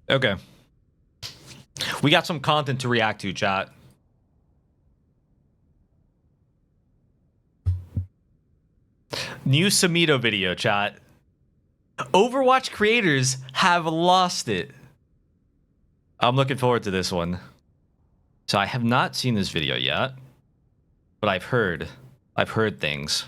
Okay. We got some content to react to, chat. New Samito video, chat. Overwatch creators have lost it. I'm looking forward to this one. So I have not seen this video yet, but I've heard things.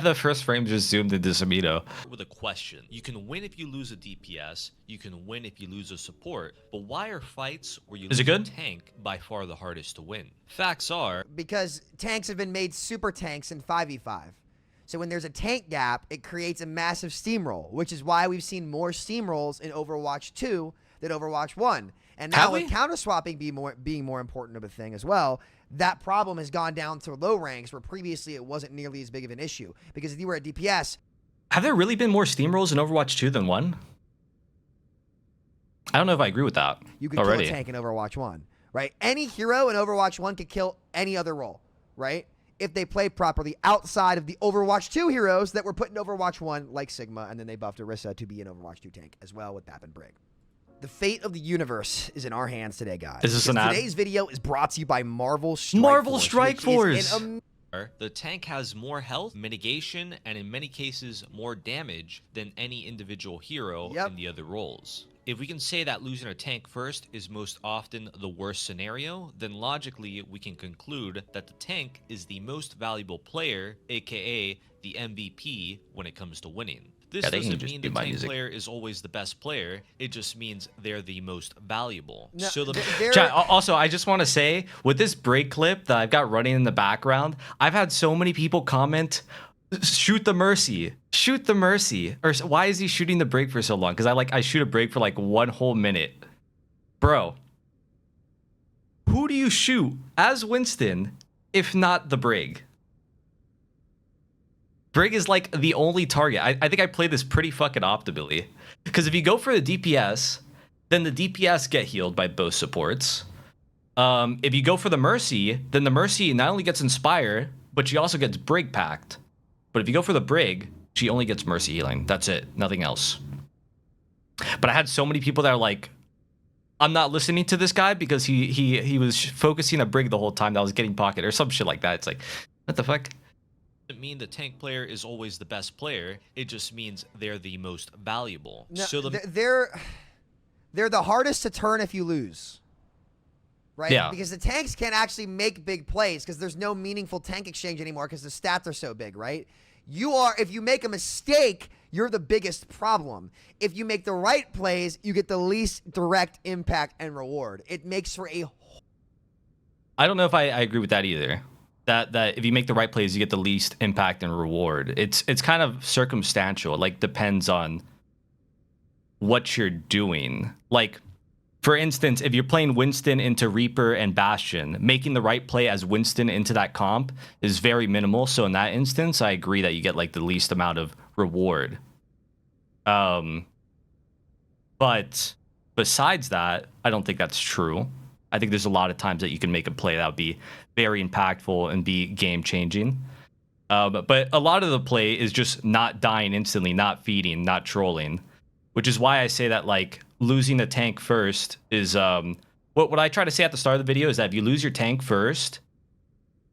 The first frame just zoomed into Samito. With a question. You can win if you lose a DPS, you can win if you lose a support, but why are fights where you lose a tank by far the hardest to win? Facts are... because tanks have been made super tanks in 5v5. So when there's a tank gap, it creates a massive steamroll, which is why we've seen more steamrolls in Overwatch 2 than Overwatch 1. And now with counter swapping being more important of a thing as well, that problem has gone down to low ranks where previously it wasn't nearly as big of an issue. Because if you were at DPS... Have there really been more steamrolls in Overwatch 2 than 1? I don't know if I agree with that. You could kill a tank in Overwatch 1, right? Any hero in Overwatch 1 could kill any other role, right? If they play properly outside of the Overwatch 2 heroes that were put in Overwatch 1, like Sigma, and then they buffed Orisa to be an Overwatch 2 tank as well with Bap and Brig. The fate of the universe is in our hands today, guys. Is this an ad? Today's video is brought to you by Marvel Strike Marvel Strike Force. The tank has more health, mitigation, and in many cases more damage than any individual hero in the other roles. If we can say that losing a tank first is most often the worst scenario, then logically we can conclude that the tank is the most valuable player, aka the MVP, when it comes to winning. This doesn't mean the tank player is always the best player, it just means they're the most valuable. No, so also, I just want to say, with this break clip that I've got running in the background, I've had so many people comment, shoot the Mercy, shoot the Mercy, or why is he shooting the break for so long? Because I shoot a break for like 1 whole minute. Bro, who do you shoot as Winston if not the Brig? Brig is like the only target. I think I play this pretty fucking optimally. Because if you go for the DPS, then the DPS get healed by both supports. If you go for the Mercy, then the Mercy not only gets Inspire, but she also gets Brig packed. But if you go for the Brig, she only gets Mercy healing. That's it. Nothing else. But I had so many people that are like, I'm not listening to this guy because he was focusing on Brig the whole time that I was getting pocket or some shit like that. It's like, what the fuck? Doesn't mean the tank player is always the best player. It just means they're the most valuable. No, so they're the hardest to turn if you lose, right? Yeah. Because the tanks can't actually make big plays because there's no meaningful tank exchange anymore because the stats are so big, right? If you make a mistake, you're the biggest problem. If you make the right plays, you get the least direct impact and reward. It makes for a... I don't know if I agree with that either. That if you make the right plays, you get the least impact and reward. It's kind of circumstantial. It like depends on what you're doing. Like, for instance, if you're playing Winston into Reaper and Bastion, making the right play as Winston into that comp is very minimal. So in that instance, I agree that you get like the least amount of reward. But besides that, I don't think that's true. I think there's a lot of times that you can make a play that would be very impactful and be game-changing. But a lot of the play is just not dying instantly, not feeding, not trolling, which is why I say that like losing the tank first is what I try to say at the start of the video is that if you lose your tank first,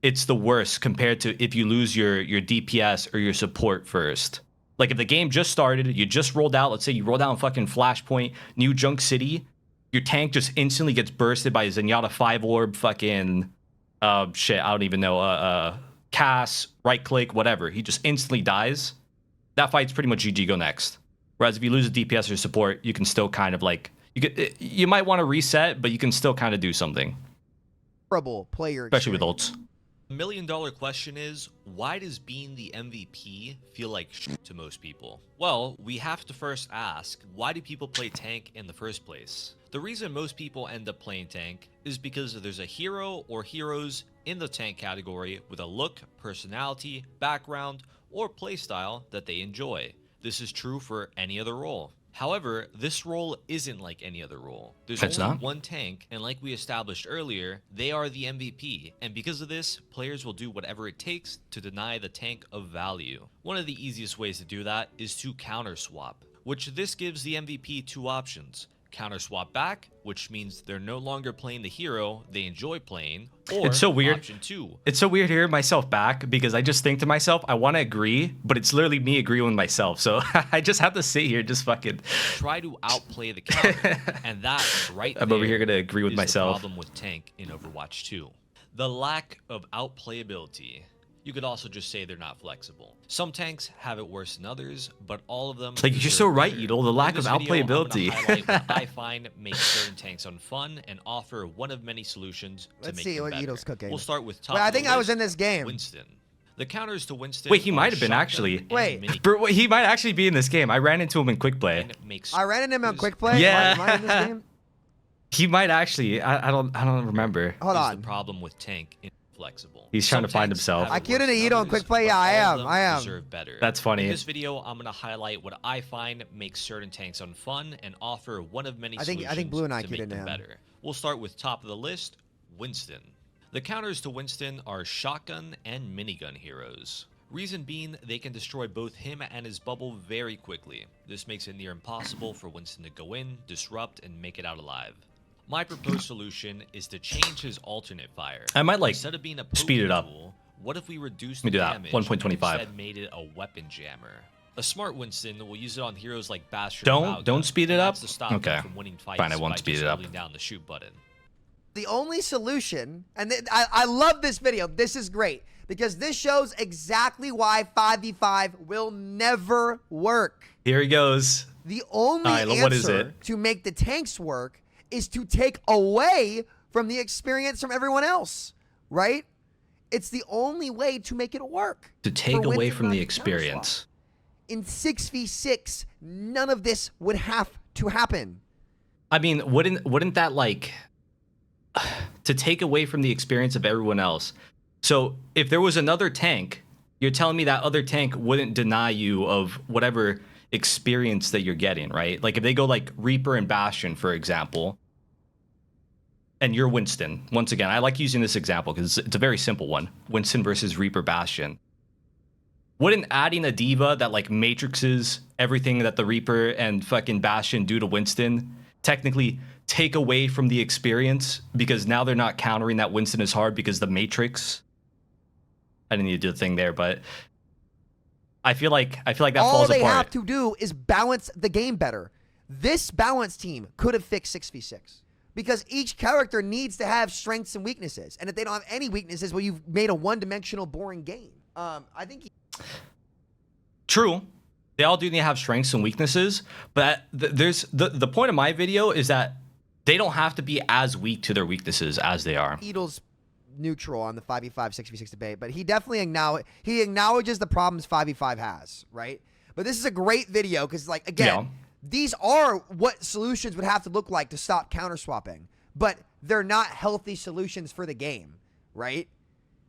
it's the worst compared to if you lose your DPS or your support first. Like if the game just started, you just rolled out, let's say you roll down fucking Flashpoint, New Junk City, your tank just instantly gets bursted by a Zenyatta 5-orb fucking shit, I don't even know, Cass, right click, whatever. He just instantly dies. That fight's pretty much GG, go next. Whereas if you lose a DPS or support, you can still kind of like, you might want to reset, but you can still kind of do something. Player especially with ults. $1 million question is, why does being the MVP feel like shit to most people? Well, we have to first ask, why do people play tank in the first place? The reason most people end up playing tank is because there's a hero or heroes in the tank category with a look, personality, background, or playstyle that they enjoy. This is true for any other role. However, this role isn't like any other role. There's only one tank, and like we established earlier, they are the MVP. And because of this, players will do whatever it takes to deny the tank of value. One of the easiest ways to do that is to counter swap. which this gives the MVP two options. Counter swap back, which means they're no longer playing the hero they enjoy playing, or It's so weird. option 2. It's so weird hearing myself back because I just think to myself, I want to agree, but it's literally me agreeing with myself. So I just have to sit here, just fucking Try to outplay the counter, and that right I'm there over here gonna agree with is myself. The problem with tank in Overwatch 2. The lack of outplayability. You could also just say they're not flexible. Some tanks have it worse than others, but all of them... Like, you're so deserve right, better. yeatle. The lack In of this video, I'm gonna outplayability. highlight what I find makes certain tanks unfun and offer one of many solutions to Let's make see them what better. yeatle's cooking. We'll start with top Wait, I of the think I was list, in this game. Winston. The counters to Winston... Wait, he are might have been shotgun actually. and Wait. mini- Bro, he might actually be in this game. I ran into him in quick play. and makes I ran into him on is- quick play. Yeah. Am I in this game? He might actually. I don't remember. Hold is on. the problem with tank inflexible. He's trying to find tanks himself. have I it queued worse into than yeatle on others, quick play. but Yeah, I all am, of them I am. deserve better. That's funny. In this video, I'm gonna highlight what I find makes certain tanks unfun and offer one of many I think solutions Blue and I to queued make into them him. better. We'll start with top of the list, Winston. The counters to Winston are shotgun and minigun heroes. Reason being, they can destroy both him and his bubble very quickly. This makes it near impossible for Winston to go in, disrupt, and make it out alive. My proposed solution is to change his alternate fire. I might, like, Instead of being a speed it poking up. tool, what if we reduced Let me the do that. damage 1.25. and instead made it a weapon jammer? A smart Winston will use it on heroes like Bastion. Don't and Mauga, speed it and up? that's to stop Okay. them from winning fights Fine, I won't by speed just it up. holding down the shoot button. The only solution, and I love this video. This is great because this shows exactly why 5v5 will never work. Here he goes. The only All right, answer what is it? to make the tanks work is to take away from the experience from everyone else, right? It's the only way to make it work. To take for away Winston from not the to experience. counterswap. In 6v6, none of this would have to happen. I mean, wouldn't that, like, to take away from the experience of everyone else? So if there was another tank, you're telling me that other tank wouldn't deny you of whatever experience that you're getting, right? Like if they go like Reaper and Bastion, for example, and you're Winston. Once again, I like using this example because it's a very simple one. Winston versus Reaper Bastion. Wouldn't adding a D.Va that like matrixes everything that the Reaper and fucking Bastion do to Winston technically take away from the experience because now they're not countering that Winston is hard because the matrix? I didn't need to do the thing there, but I feel like that All falls they apart. have to do is balance the game better. This balance team could have fixed 6v6 because each character needs to have strengths and weaknesses. And if they don't have any weaknesses, well, you've made a one-dimensional, boring game. I think True. They all do need to have strengths and weaknesses, but there's the point of my video is that they don't have to be as weak to their weaknesses as they are. Yeatle's neutral on the 5v5, 6v6 debate, but he definitely acknowledges the problems 5v5 has, right? But this is a great video because, like, again, these are what solutions would have to look like to stop counter swapping, but they're not healthy solutions for the game, right?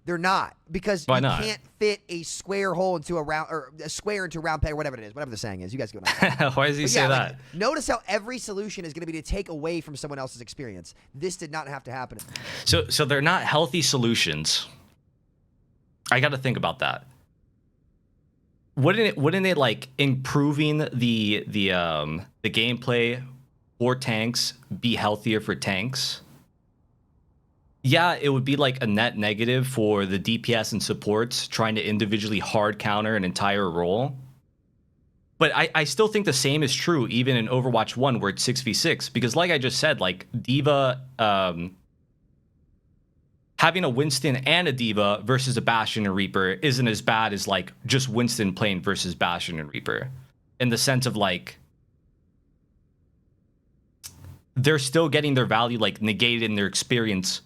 They're not, because Why you not? can't fit a square hole into a round, or a square into a round peg, whatever it is, whatever the saying is. You guys get what I'm saying. Why does he But say yeah, that? like, notice how every solution is going to be to take away from someone else's experience. This did not have to happen. So they're not healthy solutions. I got to think about that. Wouldn't it like improving the gameplay for tanks be healthier for tanks? Yeah, it would be like a net negative for the DPS and supports trying to individually hard counter an entire role. But I still think the same is true even in Overwatch 1 where it's 6v6. Because like I just said, like D.Va, having a Winston and a D.Va versus a Bastion and Reaper isn't as bad as like just Winston playing versus Bastion and Reaper. In the sense of like, they're still getting their value like negated in their experience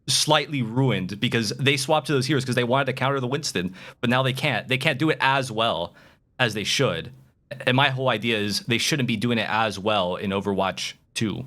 slightly ruined because they swapped to those heroes because they wanted to counter the Winston, but now they can't do it as well as they should. And my whole idea is they shouldn't be doing it as well in Overwatch 2.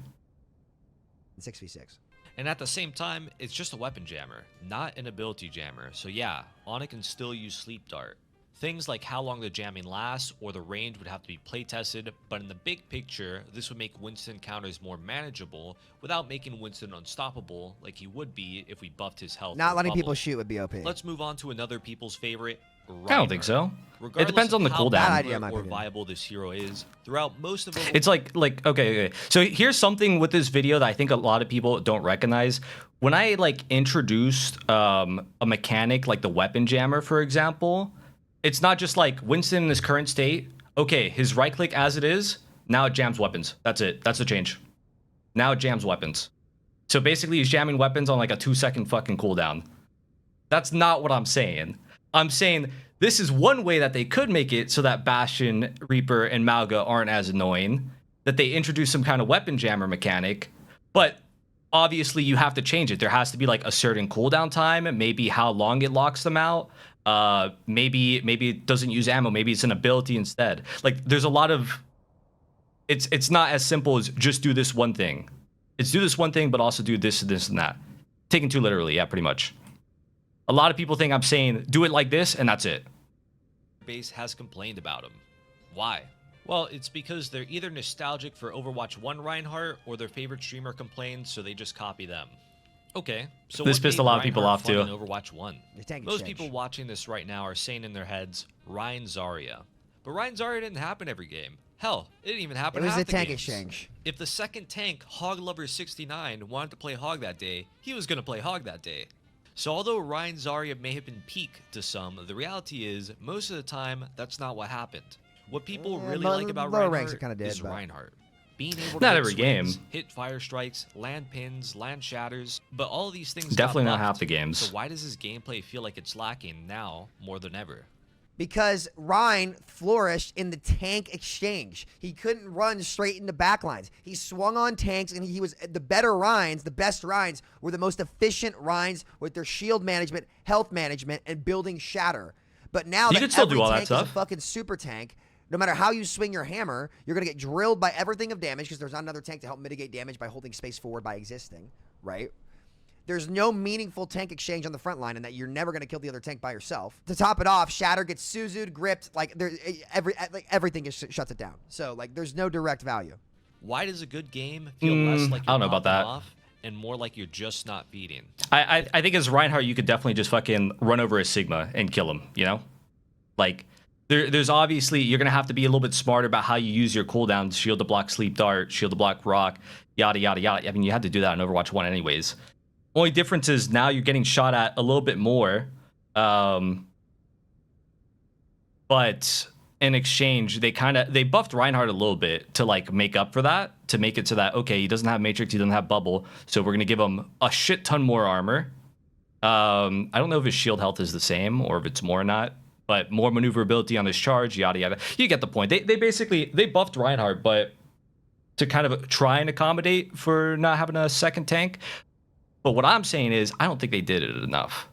6v6. And at the same time, it's just a weapon jammer, not an ability jammer. So yeah, Ona can still use Sleep Dart. Things like how long the jamming lasts or the range would have to be play tested, but in the big picture, this would make Winston counters more manageable without making Winston unstoppable like he would be if we buffed his health. Not or letting bubble. people shoot would be OP. Let's move on to another people's favorite, Reinhardt. I don't think so. Regardless It depends on the of how cooldown. Bad idea, in popular my or opinion. viable this hero is, throughout most of Overwatch, It's like okay. So here's something with this video that I think a lot of people don't recognize. When I like introduced a mechanic like the weapon jammer, for example, it's not just like Winston in his current state. Okay, his right click as it is, now it jams weapons. That's it. That's the change. Now it jams weapons. So basically he's jamming weapons on like a 2-second fucking cooldown. That's not what I'm saying. I'm saying this is one way that they could make it so that Bastion, Reaper, and Mauga aren't as annoying, that they introduce some kind of weapon jammer mechanic, but obviously you have to change it. There has to be like a certain cooldown time, maybe how long it locks them out. Maybe it doesn't use ammo, maybe it's an ability instead. Like there's a lot of it's not as simple as just do this one thing. It's do this one thing, but also do this, and that. Taken too literally, yeah, pretty much. A lot of people think I'm saying do it like this and that's it. base has complained about him. Why? Well, it's because they're either nostalgic for Overwatch 1 Reinhardt or their favorite streamer complains, so they just copy them. Okay, so This what pissed made a lot of people Reinhardt off, fun too. in Overwatch 1? The tank Most exchange. people watching this right now are saying in their heads, Ryan Zarya. But Ryan Zarya didn't happen every game. Hell, it didn't even happen It was half a the tank games. exchange. If the second tank, Hog Lover 69, wanted to play Hog that day, he was going to play Hog that day. So although Ryan Zarya may have been peak to some, the reality is, most of the time, that's not what happened. What people really low- like about lower ranks Reinhardt it kinda did, is but- Reinhardt. Being able to Not hit every swings, game. hit fire strikes, land pins, land shatters, but all of these things got Definitely not buffed. half the games. So why does his gameplay feel like it's lacking now more than ever? Because Ryan flourished in the tank exchange. He couldn't run straight into backlines. He swung on tanks, and he was the better Ryans, the best Ryans, were the most efficient Ryans with their shield management, health management, and building shatter. But now You that could still every do all that tank is a stuff. fucking super tank, no matter how you swing your hammer, you're going to get drilled by everything of damage because there's not another tank to help mitigate damage by holding space forward by existing, right? There's no meaningful tank exchange on the front line, and that you're never going to kill the other tank by yourself. To top it off, Shatter gets Suzu'd, gripped, like everything just shuts it down. So like there's no direct value. Why does a good game feel less like I you're don't know about popping that. off and more like you're just not feeding? I think as Reinhardt, you could definitely just fucking run over a Sigma and kill him, you know? Like, there's obviously, you're going to have to be a little bit smarter about how you use your cooldowns, shield to block sleep dart, shield to block rock, yada, yada, yada. I mean, you had to do that in Overwatch 1 anyways. Only difference is now you're getting shot at a little bit more. But in exchange, they buffed Reinhardt a little bit to like make up for that, to make it so that, okay, he doesn't have Matrix, he doesn't have Bubble, so we're going to give him a shit ton more armor. I don't know if his shield health is the same or if it's more or not, but more maneuverability on his charge, yada, yada. You get the point. They basically, they buffed Reinhardt, but to kind of try and accommodate for not having a second tank. But what I'm saying is, I don't think they did it enough.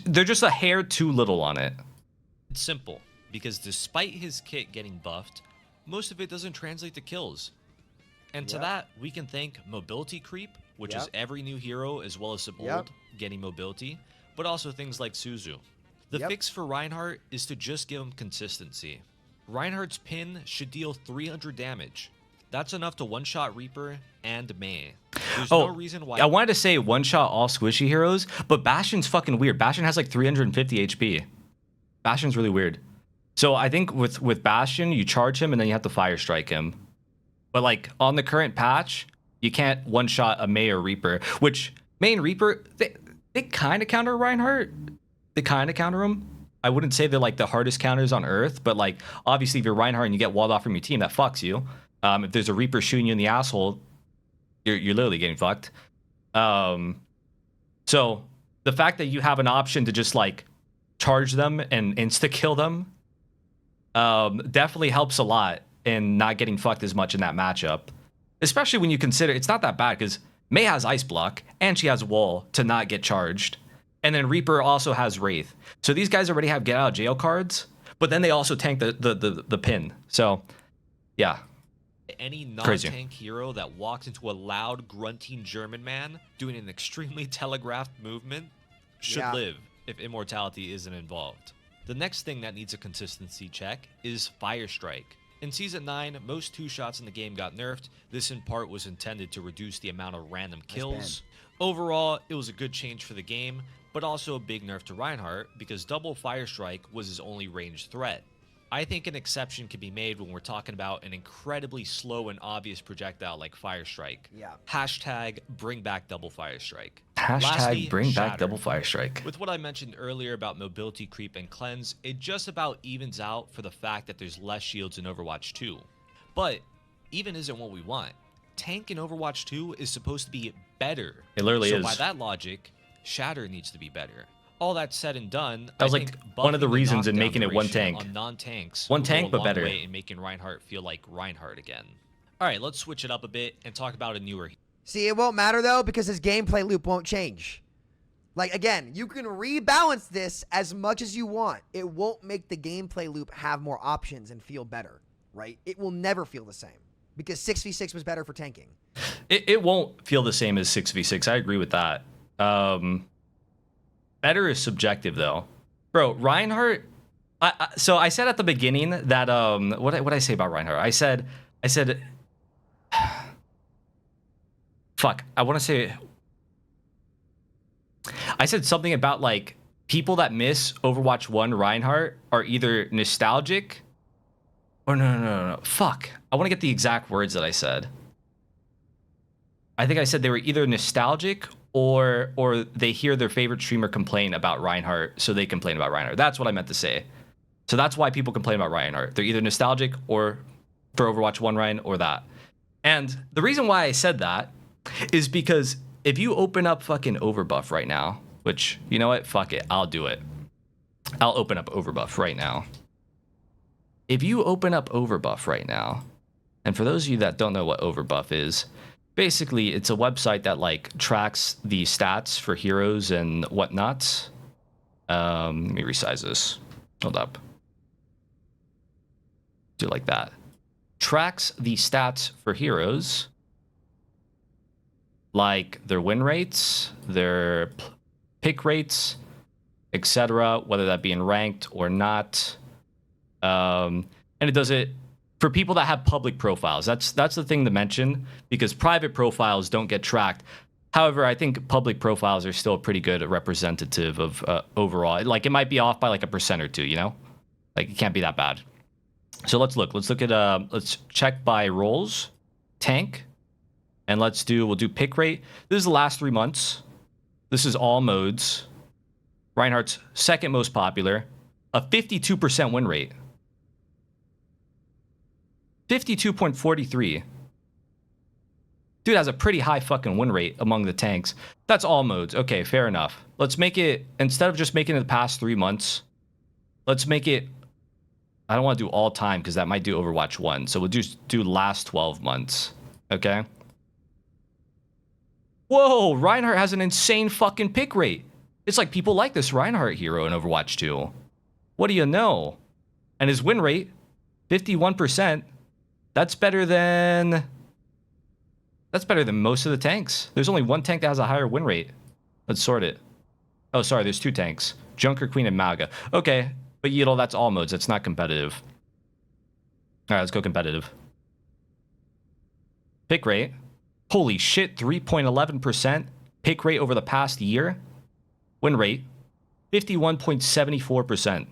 They're just a hair too little on it. It's simple, because despite his kit getting buffed, most of it doesn't translate to kills. And to Yep. that, we can thank mobility creep, which is Yep. every new hero as well as some Yep. old getting mobility, but also things like Suzu. The Yep. fix for Reinhardt is to just give him consistency. Reinhardt's pin should deal 300 damage. That's enough to one-shot Reaper and Mei. There's no reason why... I wanted to say one-shot all squishy heroes, but Bastion's fucking weird. Bastion has like 350 HP. Bastion's really weird. So I think with Bastion, you charge him and then you have to fire strike him. But like on the current patch, you can't one-shot a Mei or Reaper, which Mei and Reaper, they kind of counter Reinhardt. They kind of counter him. I wouldn't say they're like the hardest counters on Earth, but like obviously if you're Reinhardt and you get walled off from your team, that fucks you. If there's a Reaper shooting you in the asshole, you're literally getting fucked. So the fact that you have an option to just like charge them and insta kill them definitely helps a lot in not getting fucked as much in that matchup. Especially when you consider it's not that bad because Mei has Ice Block and she has Wall to not get charged. And then Reaper also has Wraith. So these guys already have get out of jail cards, but then they also tank the pin. So yeah. Any Crazy. non-tank hero that walks into a loud, grunting German man doing an extremely telegraphed movement should Yeah. live if immortality isn't involved. The next thing that needs a consistency check is Fire Strike. In Season 9, most 2-shots in the game got nerfed. This in part was intended to reduce the amount of random kills. Overall, it was a good change for the game, but also a big nerf to Reinhardt because double fire strike was his only ranged threat. I think an exception can be made when we're talking about an incredibly slow and obvious projectile like Fire Strike. Yeah. Hashtag bring back double Fire Strike. Hashtag Lastly, bring back Shatter. double fire strike. With what I mentioned earlier about mobility creep and cleanse, it just about evens out for the fact that there's less shields in Overwatch 2. But even isn't what we want. Tank in Overwatch 2 is supposed to be better. It literally so is. By that logic, Shatter needs to be better. All that said and done, That was I like think one of the buffing reasons in knockdown making it one duration tank. on non-tanks One will tank, go a but long better. way in making Reinhardt feel like Reinhardt again. All right, let's switch it up a bit and talk about a newer. See, it won't matter though because his gameplay loop won't change. Like, again, you can rebalance this as much as you want. It won't make the gameplay loop have more options and feel better, right? It will never feel the same because 6v6 was better for tanking. It won't feel the same as 6v6. I agree with that. Better is subjective, though. Bro, Reinhardt... So I said at the beginning that... What did I say about Reinhardt? I said... Fuck. I want to say... I said something about, like, people that miss Overwatch 1 Reinhardt are either nostalgic... Or no. Fuck. I want to get the exact words that I said. I think I said they were either nostalgic or they hear their favorite streamer complain about Reinhardt, so they complain about Reinhardt. That's what I meant to say. So that's why people complain about Reinhardt. They're either nostalgic or for Overwatch 1 Rein or that. And the reason why I said that is because if you open up fucking Overbuff right now, which, you know what? Fuck it. I'll do it. I'll open up Overbuff right now. If you open up Overbuff right now, and for those of you that don't know what Overbuff is, basically it's a website that like tracks the stats for heroes and whatnot. Let me resize this. Hold up. Do it like that. Tracks the stats for heroes, like their win rates, their pick rates, etc., whether that be in ranked or not. And it does it for people that have public profiles. That's the thing to mention, because private profiles don't get tracked. However, I think public profiles are still a pretty good representative of overall. Like, it might be off by like 1% or 2%, you know? Like, it can't be that bad. So let's look. Let's look at let's check by roles, tank, and we'll do pick rate. This is the last 3 months. This is all modes. Reinhardt's second most popular, a 52% win rate. 52.43. Dude has a pretty high fucking win rate among the tanks. That's all modes. Okay, fair enough. Let's make it, instead of just making it the past 3 months, let's make it, I don't want to do all time because that might do Overwatch 1. So we'll just do last 12 months. Okay? Whoa, Reinhardt has an insane fucking pick rate. It's like people like this Reinhardt hero in Overwatch 2. What do you know? And his win rate, 51%. That's better than most of the tanks. There's only one tank that has a higher win rate. Let's sort it. Oh, sorry, there's 2 tanks. Junker Queen and Mauga. Okay, but yeatle, that's all modes. That's not competitive. All right, let's go competitive. Pick rate. Holy shit, 3.11% pick rate over the past year. Win rate, 51.74%.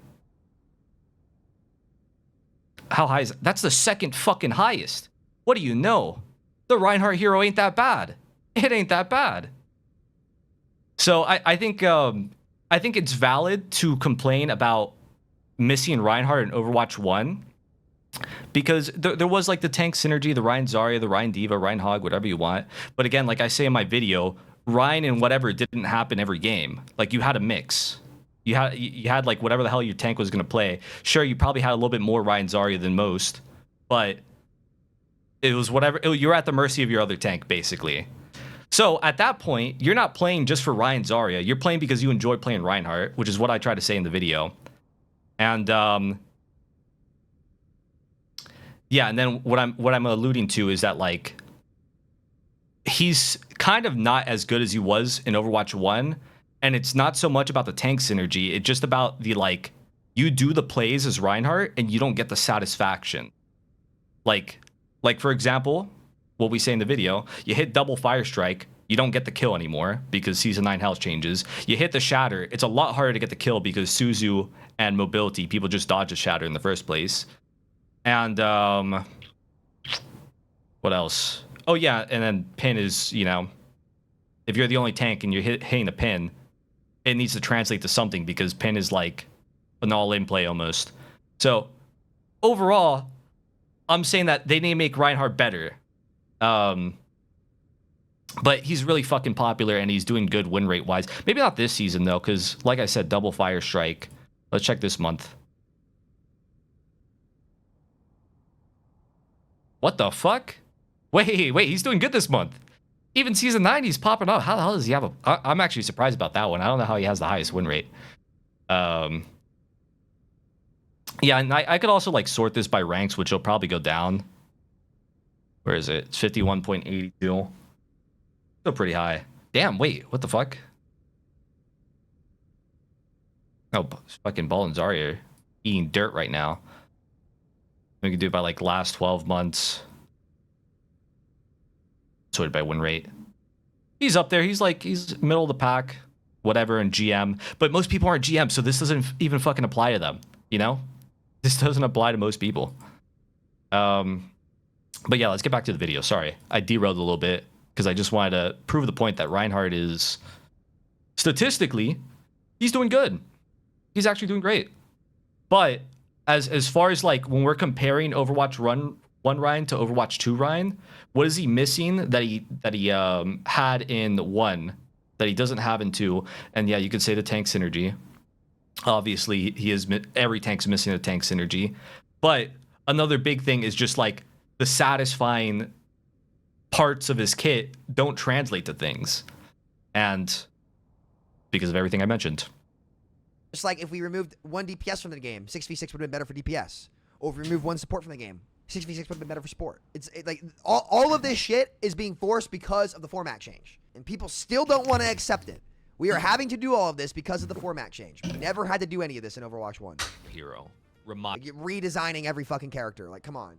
How high is that? That's the second fucking highest. What do you know? The Reinhardt hero ain't that bad. It ain't that bad. So I think it's valid to complain about missing Reinhardt in Overwatch 1 because there was like the tank synergy, the Rein Zarya, the Rein D.Va, Roadhog, whatever you want. But again, like I say in my video, Rein and whatever didn't happen every game. Like you had a mix. You had like whatever the hell your tank was going to play. Sure, you probably had a little bit more Rein Zarya than most, but it was whatever. You're at the mercy of your other tank, basically. So at that point, you're not playing just for Rein Zarya. You're playing because you enjoy playing Reinhardt, which is what I try to say in the video. And yeah, and then what I'm alluding to is that like he's kind of not as good as he was in Overwatch 1. And it's not so much about the tank synergy. It's just about the, like, you do the plays as Reinhardt and you don't get the satisfaction. Like for example, what we say in the video, you hit double fire strike, You don't get the kill anymore because Season 9 health changes. You hit the Shatter. It's a lot harder to get the kill because Suzu and mobility, people just dodge the Shatter in the first place. And what else? Oh yeah, and then pin is, you know, if you're the only tank and you're hitting a pin, it needs to translate to something because pin is like an all-in play almost. So overall, I'm saying that they need to make Reinhardt better. But he's really fucking popular and he's doing good win rate wise. Maybe not this season though, because like I said, double fire strike. Let's check this month. What the fuck? Wait, he's doing good this month. Even Season 9, he's popping up. How the hell does he have a... I'm actually surprised about that one. I don't know how he has the highest win rate. Yeah, and I could also like sort this by ranks, which will probably go down. Where is it? It's 51.82. Still pretty high. Damn, wait, what the fuck? Oh, fucking Ball and Zarya are eating dirt right now. We can do it by like last 12 months. Sorted by win rate. He's up there. He's middle of the pack, whatever, in GM. But most people aren't GM, so this doesn't even fucking apply to them. You know, this doesn't apply to most people. But yeah, let's get back to the video. Sorry, I derailed a little bit because I just wanted to prove the point that Reinhardt is statistically, he's doing good. He's actually doing great. But as far as like when we're comparing Overwatch 1 Ryan to Overwatch 2 Ryan, what is he missing that he had in 1 that he doesn't have in 2? And yeah, you could say the tank synergy. Obviously, every tank's missing a tank synergy. But another big thing is just like the satisfying parts of his kit don't translate to things. And because of everything I mentioned. Just like if we removed 1 DPS from the game, 6v6 would have been better for DPS. Or if we removed 1 support from the game, 6v6 would have been better for support. Like all of this shit is being forced because of the format change. And people still don't want to accept it. We are having to do all of this because of the format change. We never had to do any of this in Overwatch 1. Hero. Like, redesigning every fucking character. Like, come on.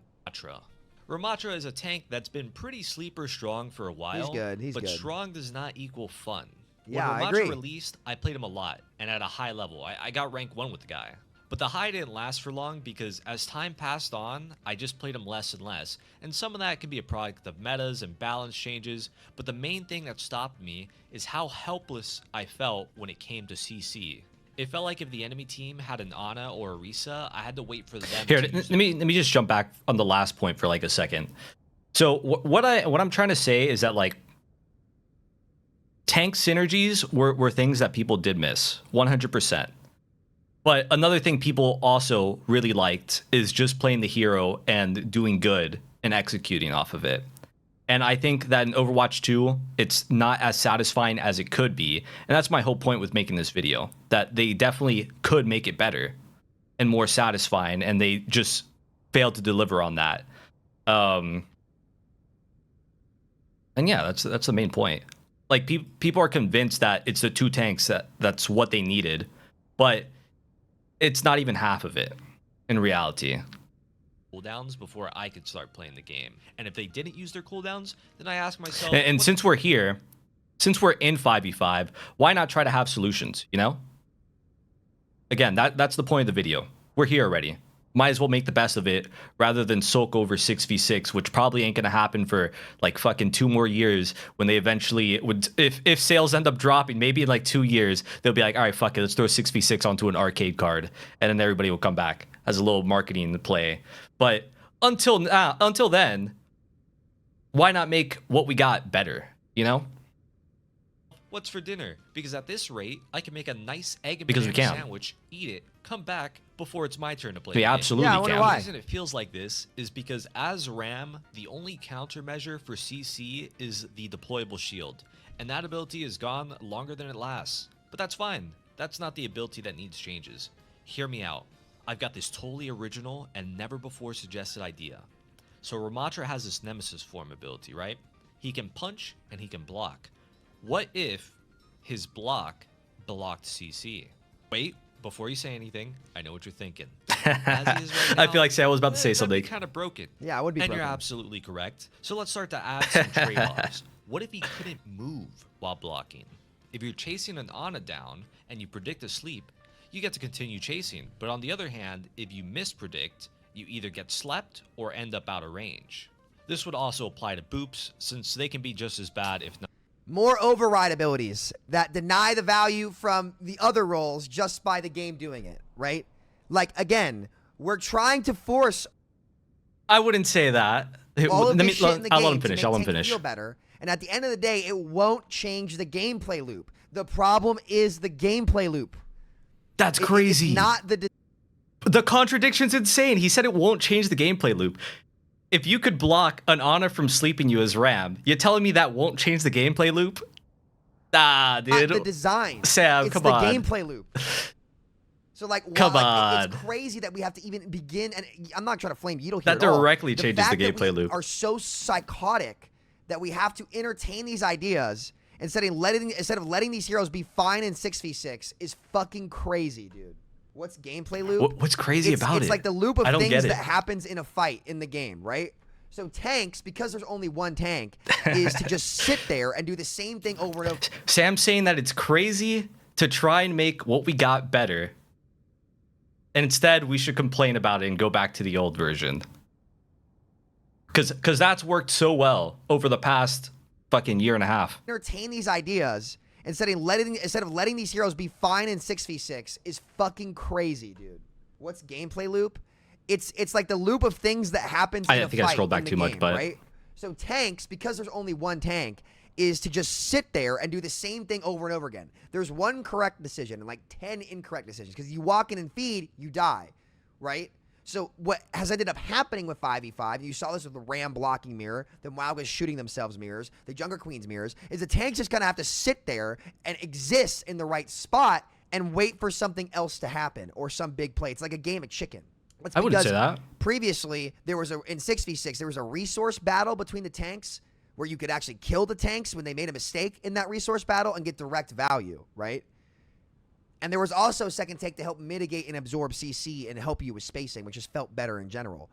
Ramattra is a tank that's been pretty sleeper strong for a while. He's good. But strong does not equal fun. Yeah, when I agree. Ramattra released, I played him a lot and at a high level. I got rank 1 with the guy. But the high didn't last for long because as time passed on, I just played him less and less. And some of that can be a product of metas and balance changes. But the main thing that stopped me is how helpless I felt when it came to CC. It felt like if the enemy team had an Ana or Orisa, I had to wait for them. Here, let me just jump back on the last point for like a second. So what I'm trying to say is that like tank synergies were things that people did miss 100%. But another thing people also really liked is just playing the hero and doing good and executing off of it. And I think that in Overwatch 2, it's not as satisfying as it could be. And that's my whole point with making this video, that they definitely could make it better and more satisfying, and they just failed to deliver on that. And yeah, that's the main point. Like people are convinced that it's the 2 tanks that's what they needed, but it's not even half of it in reality. Cooldowns before I could start playing the game. And if they didn't use their cooldowns, then I ask myself... And since we're here, since we're in 5v5, why not try to have solutions, you know? Again, that's the point of the video. We're here already. Might as well make the best of it rather than sulk over 6v6, which probably ain't gonna happen for like fucking 2 more years when they eventually would, if sales end up dropping, maybe in like 2 years, they'll be like, all right, fuck it, let's throw 6v6 onto an arcade card, and then everybody will come back as a little marketing play. But until then, why not make what we got better, you know? What's for dinner? Because at this rate, I can make a nice egg and Because we banana can. sandwich, eat it, come back before it's my turn to play. We the game. absolutely Yeah, I wonder can. why. The reason it feels like this is because as Ram, the only countermeasure for CC is the deployable shield. And that ability is gone longer than it lasts. But that's fine. That's not the ability that needs changes. Hear me out. I've got this totally original and never before suggested idea. So Ramattra has this Nemesis form ability, right? He can punch and he can block. What if his block blocked CC? Wait, before you say anything, I know what you're thinking. as he is right I now, feel like Sam was about to say something. Kind of broken. Yeah, I would be And broken. you're absolutely correct. So let's start to add some trade-offs. What if he couldn't move while blocking? If you're chasing an Ana down and you predict a sleep, you get to continue chasing. But on the other hand, if you mispredict, you either get slept or end up out of range. This would also apply to boops, since they can be just as bad, if not. More override abilities that deny the value from the other roles just by the game doing it, right? Like, again, we're trying to force I wouldn't say that. all of this shit in the I'll game let him finish. to I'll make let him Tank finish. feel better. And at the end of the day, it won't change the gameplay loop. The problem is the gameplay loop. That's It's crazy. not the The contradiction's insane. He said it won't change the gameplay loop. If you could block an Ana from sleeping you as Ram, you're telling me that won't change the gameplay loop? Ah, dude. the design. Sam, it's come the on. gameplay loop. So like, Come it's on. crazy that we have to even begin. And I'm not trying to flame yeatle here. That at all. directly changes the fact that gameplay we loop. Are so psychotic that we have to entertain these ideas instead of letting these heroes be fine in 6v6 is fucking crazy, dude. What's gameplay loop? What's crazy about it? It's like the loop of I don't things get it. that happens in a fight in the game, right? So tanks, because there's only one tank, is to just sit there and do the same thing over and over. Sam's saying that it's crazy to try and make what we got better. And instead, we should complain about it and go back to the old version. Because that's worked so well over the past fucking year and a half. Entertain these ideas instead of letting these heroes be fine in 6v6 is fucking crazy, dude. What's gameplay loop? It's like the loop of things that happens in a think I fight scrolled back in the too much, game, but- right? So tanks, because there's only one tank, is to just sit there and do the same thing over and over again. There's one correct decision and like 10 incorrect decisions, because you walk in and feed, you die, right? So what has ended up happening with 5v5, you saw this with the Ram blocking mirror, the Maugas shooting themselves mirrors, the Jungle Queens mirrors, is the tanks just gonna have to sit there and exist in the right spot and wait for something else to happen or some big play. It's like a game of chicken. It's I wouldn't say because that. Previously, in 6v6, there was a resource battle between the tanks where you could actually kill the tanks when they made a mistake in that resource battle and get direct value, right? And there was also a second take to help mitigate and absorb CC and help you with spacing, which just felt better in general,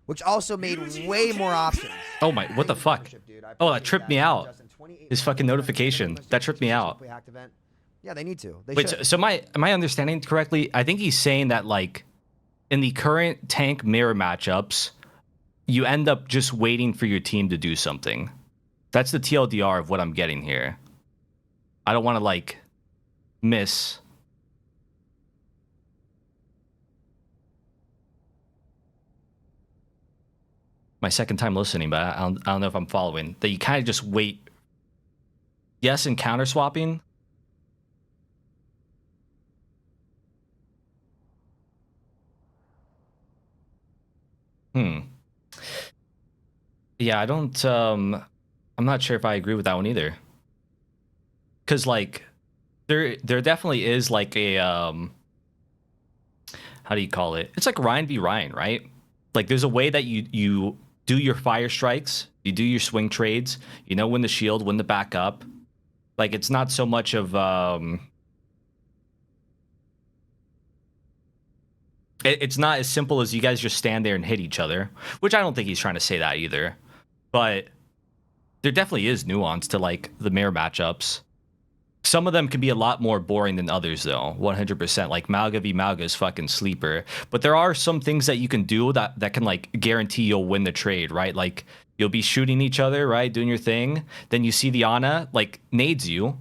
which also made way more options. Oh my, what the fuck? Oh, that tripped me out. His fucking notification. That tripped me out. Yeah, they need to. They Wait, should. so am I understanding correctly? I think he's saying that, like, in the current tank mirror matchups, you end up just waiting for your team to do something. That's the TLDR of what I'm getting here. I don't want to, like, miss. My second time listening, but I don't know if I'm following. That you kind of just wait. Yes, and counter swapping. Yeah, I don't I'm not sure if I agree with that one either. Cuz like there definitely is like a how do you call it? It's like Ryan v Ryan, right? Like there's a way that you do your fire strikes, you do your swing trades, you know when the shield, when the backup. Like it's not so much of it's not as simple as you guys just stand there and hit each other, which I don't think he's trying to say that either. But there definitely is nuance to like the mirror matchups. Some of them can be a lot more boring than others, though. 100%. Like Mauga v Mauga is fucking sleeper. But there are some things that you can do that can like guarantee you'll win the trade, right? Like you'll be shooting each other, right, doing your thing. Then you see the Ana like nades you.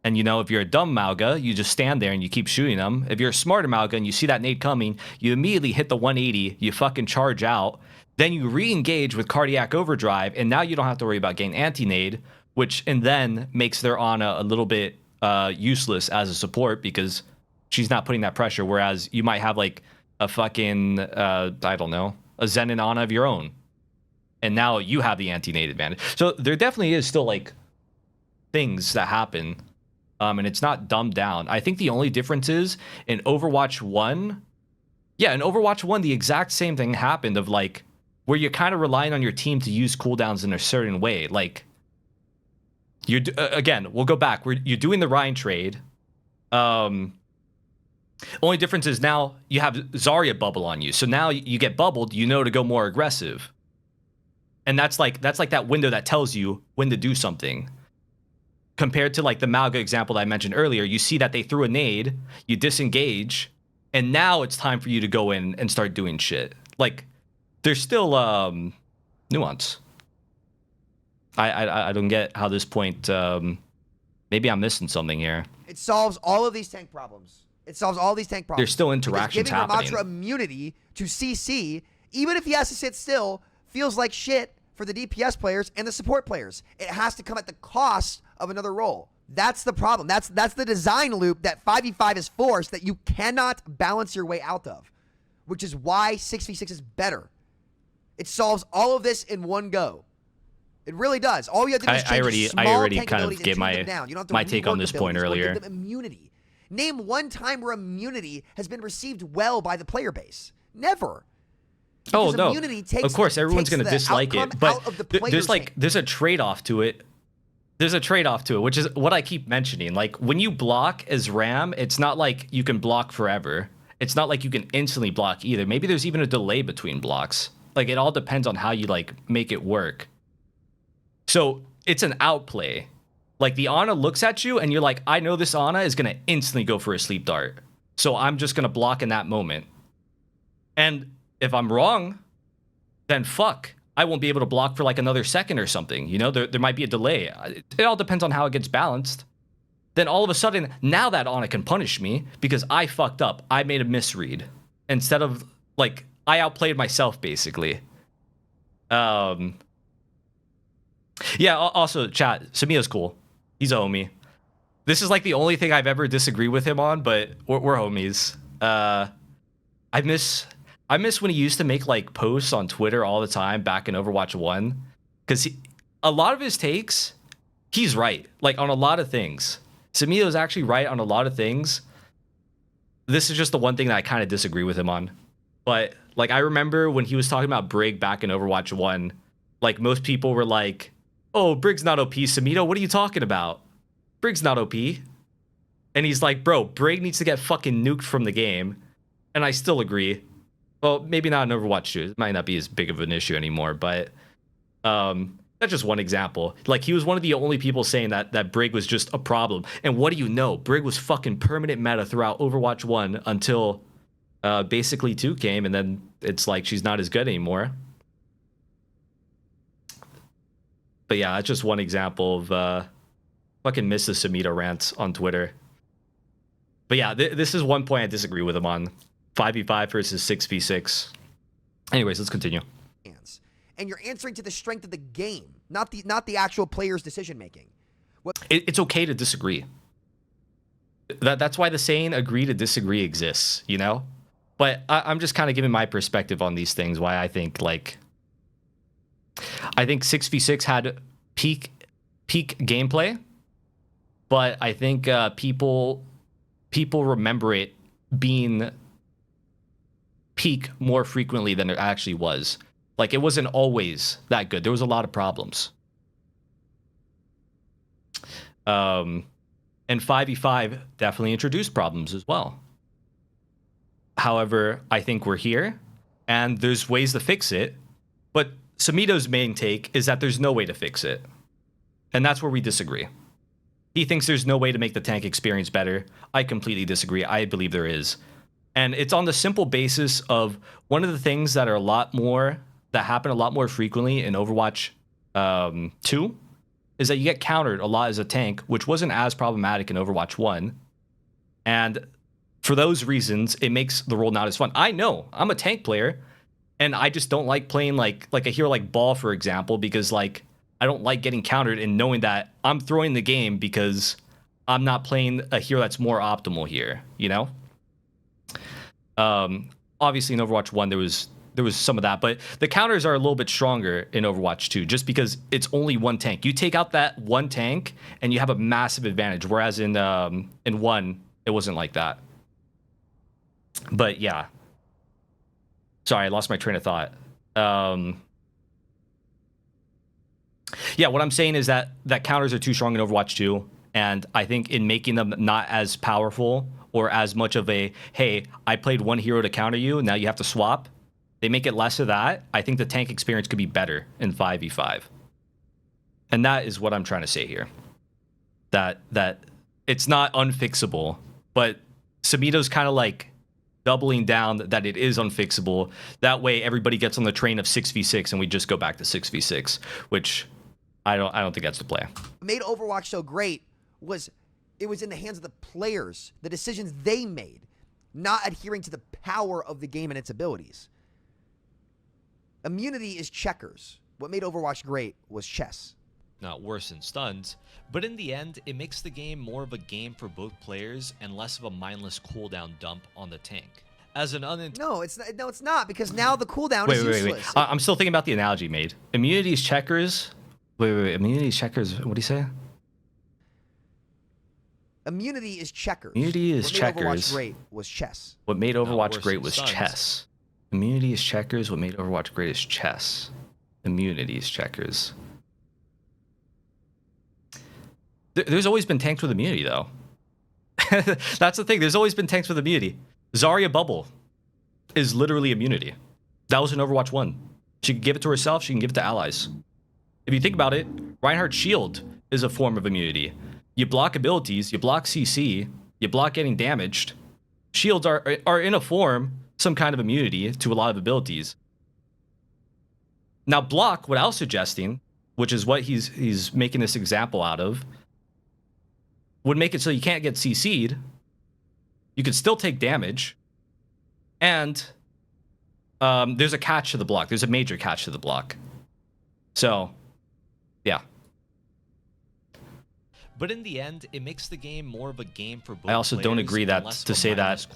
And, you know, if you're a dumb Mauga, you just stand there and you keep shooting them. If you're a smarter Mauga and you see that nade coming, you immediately hit the 180, you fucking charge out. Then you re-engage with Cardiac Overdrive, and now you don't have to worry about getting anti-nade, which and then makes their Ana a little bit useless as a support because she's not putting that pressure. Whereas you might have like a fucking, I don't know, a Zen and Ana of your own. And now you have the anti-nade advantage. So there definitely is still like things that happen. And it's not dumbed down. I think the only difference is in Overwatch 1. Yeah, in Overwatch 1, the exact same thing happened of like where you're kind of relying on your team to use cooldowns in a certain way. Like, you're again, we'll go back. You're doing the Ryan trade. Only difference is now you have Zarya bubble on you. So now you get bubbled, you know to go more aggressive. And that's like that window that tells you when to do something. Compared to like the Mauga example that I mentioned earlier, you see that they threw a nade, you disengage, and now it's time for you to go in and start doing shit. Like, there's still nuance. I don't get how this point. Maybe I'm missing something here. It solves all of these tank problems. It solves all these tank problems. There's still interactions giving happening. Ramattra immunity to CC, even if he has to sit still, feels like shit for the DPS players and the support players. It has to come at the cost of another role. That's the problem. That's the design loop that 5v5 is forced that you cannot balance your way out of, which is why 6v6 is better. It solves all of this in one go. It really does. All you have to do is change I already kind of gave my take on this point earlier. Give them immunity. Name one time where immunity has been received well by the player base. Never. Because oh no! Of course, everyone's going to dislike it, but there's a trade-off to it. There's a trade-off to it, which is what I keep mentioning. Like, when you block as Ram, it's not like you can block forever. It's not like you can instantly block either. Maybe there's even a delay between blocks. Like, it all depends on how you like make it work. So it's an outplay. Like, the Ana looks at you and you're like, I know this Ana is going to instantly go for a sleep dart. So I'm just going to block in that moment. And if I'm wrong, then fuck. I won't be able to block for like another second or something. You know, there might be a delay. It all depends on how it gets balanced. Then all of a sudden, now that Ana can punish me because I fucked up. I made a misread. Instead of, like, I outplayed myself, basically. Yeah, also, chat, Samito's cool. He's a homie. This is like the only thing I've ever disagreed with him on, but we're homies. I miss when he used to make like posts on Twitter all the time back in Overwatch 1, because a lot of his takes, he's right, like on a lot of things. Samito's actually right on a lot of things. This is just the one thing that I kind of disagree with him on. But like, I remember when he was talking about Brig back in Overwatch 1, like most people were like, oh, Brig's not OP, Samito, what are you talking about? Brig's not OP. And he's like, bro, Brig needs to get fucking nuked from the game. And I still agree. Well, maybe not in Overwatch 2. It might not be as big of an issue anymore, but that's just one example. Like, he was one of the only people saying that Brig was just a problem. And what do you know? Brig was fucking permanent meta throughout Overwatch 1 until basically 2 came, and then it's like she's not as good anymore. But yeah, that's just one example of fucking miss the Samito rants on Twitter. But yeah, this is one point I disagree with him on. 5v5 versus 6v6. Anyways, let's continue. And you're answering to the strength of the game, not the actual player's decision making. It's okay to disagree. That's why the saying "agree to disagree" exists, you know. But I'm just kind of giving my perspective on these things. Why I think 6v6 had peak gameplay, but I think people remember it being peak more frequently than it actually was. Like, it wasn't always that good. There was a lot of problems. And 5v5 definitely introduced problems as well. However, I think we're here, and there's ways to fix it. But Samito's main take is that there's no way to fix it. And that's where we disagree. He thinks there's no way to make the tank experience better. I completely disagree. I believe there is. And it's on the simple basis of one of the things that happen a lot more frequently in Overwatch 2 is that you get countered a lot as a tank, which wasn't as problematic in Overwatch 1. And for those reasons, it makes the role not as fun. I know, I'm a tank player, and I just don't like playing like a hero like Ball, for example, because like I don't like getting countered and knowing that I'm throwing the game because I'm not playing a hero that's more optimal here, you know? Obviously in Overwatch 1 there was some of that, but the counters are a little bit stronger in Overwatch 2 just because it's only one tank. You take out that one tank and you have a massive advantage, whereas in 1 it wasn't like that. But yeah. Sorry, I lost my train of thought. Yeah, what I'm saying is that counters are too strong in Overwatch 2, and I think in making them not as powerful or as much of a, hey, I played one hero to counter you, now you have to swap. They make it less of that. I think the tank experience could be better in 5v5. And that is what I'm trying to say here. That it's not unfixable, but Samito's kind of like doubling down that it is unfixable. That way everybody gets on the train of 6v6 and we just go back to 6v6, which I don't think that's the play. What made Overwatch so great was it was in the hands of the players, the decisions they made, not adhering to the power of the game and its abilities. Immunity is checkers. What made Overwatch great was chess. Not worse than stuns, but in the end, it makes the game more of a game for both players and less of a mindless cooldown dump on the tank. As an No, it's not, because now the cooldown is useless. I'm still thinking about the analogy made. Immunity is checkers. Wait. Immunity is checkers. What do you say? Immunity is checkers. Immunity is checkers. What made Overwatch great was chess. What made Overwatch great was stuns. chess. Immunity is checkers. What made Overwatch great is chess. Immunity is checkers. There's always been tanks with immunity, though. That's the thing. There's always been tanks with immunity. Zarya Bubble is literally immunity. That was in Overwatch 1. She can give it to herself. She can give it to allies. If you think about it, Reinhardt's shield is a form of immunity. You block abilities. You block CC. You block getting damaged. Shields are in a form some kind of immunity to a lot of abilities. Now, block, what I was suggesting, which is what he's making this example out of, would make it so you can't get CC'd. You can still take damage. And there's a catch to the block. There's a major catch to the block. So, yeah. But in the end, it makes the game more of a game for both I also don't agree that to say that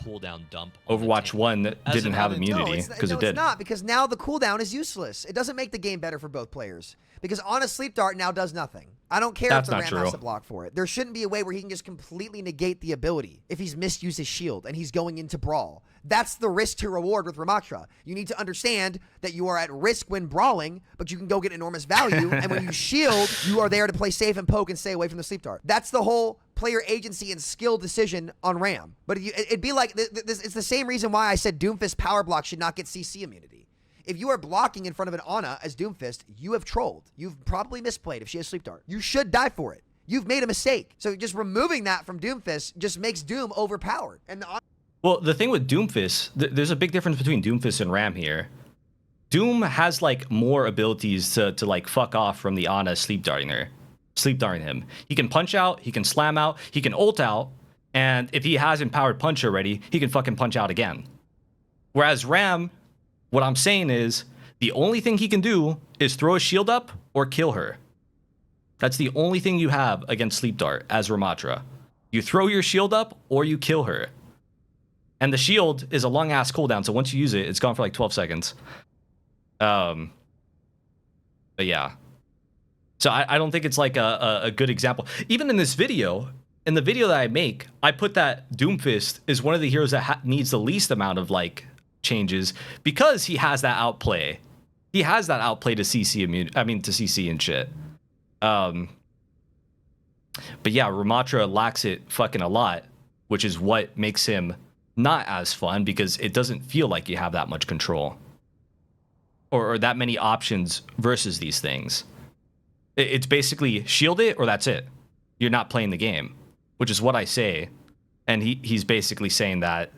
Overwatch 1 didn't have immunity, because it did. It's not, because now the cooldown is useless. It doesn't make the game better for both players, because on a sleep dart now does nothing. I don't care if the Ram has to block for it. There shouldn't be a way where he can just completely negate the ability if he's misused his shield and he's going into brawl. That's the risk to reward with Ramattra. You need to understand that you are at risk when brawling, but you can go get enormous value. And when you shield, you are there to play safe and poke and stay away from the sleep dart. That's the whole player agency and skill decision on Ram. But it'd be like, it's the same reason why I said Doomfist power block should not get CC immunity. If you are blocking in front of an Ana as Doomfist, you have trolled. You've probably misplayed if she has sleep dart. You should die for it. You've made a mistake. So just removing that from Doomfist just makes Doom overpowered. And well, the thing with Doomfist, there's a big difference between Doomfist and Ram here. Doom has like more abilities to like fuck off from the Ana sleep darting him. He can punch out, he can slam out, he can ult out, and if he has empowered punch already, he can fucking punch out again. Whereas Ram, what I'm saying is, the only thing he can do is throw a shield up or kill her. That's the only thing you have against Sleep Dart as Ramattra. You throw your shield up or you kill her. And the shield is a long-ass cooldown, so once you use it, it's gone for like 12 seconds. But yeah. So I don't think it's like a good example. Even in this video, in the video that I make, I put that Doomfist is one of the heroes that needs the least amount of like changes because he has that outplay. He has that outplay to CC to CC and shit. But yeah, Ramattra lacks it fucking a lot, which is what makes him not as fun because it doesn't feel like you have that much control or that many options versus these things. It's basically shield it or that's it. You're not playing the game, which is what I say. And he's basically saying that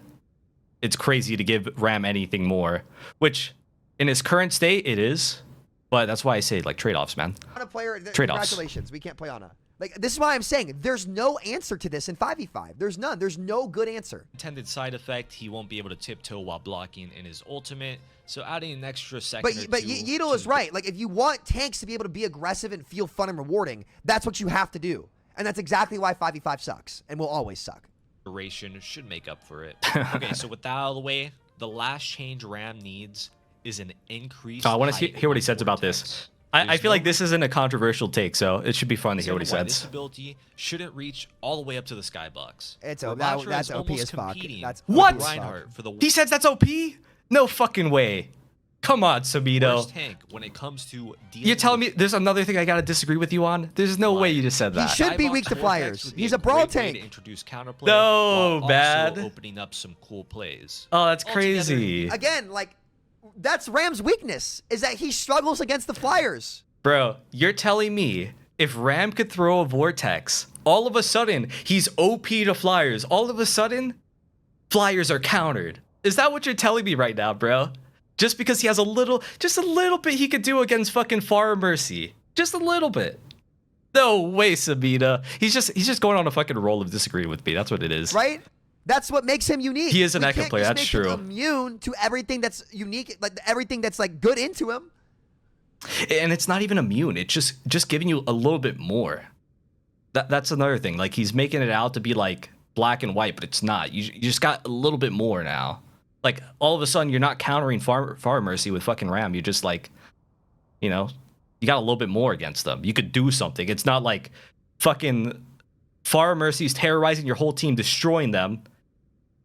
it's crazy to give Ram anything more, which in his current state, it is. But that's why I say like trade-offs, man. Trade-offs. Congratulations, we can't play Ana. Like, this is why I'm saying there's no answer to this in 5v5. There's none. There's no good answer. Intended side effect, he won't be able to tiptoe while blocking in his ultimate. So adding an extra second But yeatle is right. Like, if you want tanks to be able to be aggressive and feel fun and rewarding, that's what you have to do. And that's exactly why 5v5 sucks and will always suck. Duration should make up for it. Okay, so with that out of the way, the last change Ram needs is an increase. I want to hear what he says about this. I feel like this isn't a controversial take, so it should be fun to hear what he says. This ability shouldn't reach all the way up to the skybox. That's OP as fuck. That's what? Reinhardt for the He says that's OP? No fucking way. Come on, Samito. Worst tank when it comes to dealing You're telling me with there's another thing I gotta disagree with you on? There's no way you just said He that. should be Dive weak to on flyers. Vortex would be He's a a brawl great way tank. to introduce counterplay No, while bad. also opening up some cool plays. Oh, that's Altogether, crazy. Again, like, that's Ram's weakness, is that he struggles against the flyers. Bro, you're telling me if Ram could throw a vortex, all of a sudden he's OP to flyers. All of a sudden, flyers are countered. Is that what you're telling me right now, bro? Just because he has just a little bit he could do against fucking Far Mercy. Just a little bit. No way, Sabina. He's just going on a fucking roll of disagreeing with me. That's what it is. Right? That's what makes him unique. He is an We echo can't player, just that's make him true. immune to everything that's unique, like everything that's like good into him. And it's not even immune. It's just giving you a little bit more. That's another thing. Like he's making it out to be like black and white, but it's not. You just got a little bit more now. Like all of a sudden you're not countering Far Mercy with fucking Ram. You're just like, you know, you got a little bit more against them. You could do something. It's not like fucking Far Mercy's terrorizing your whole team, destroying them.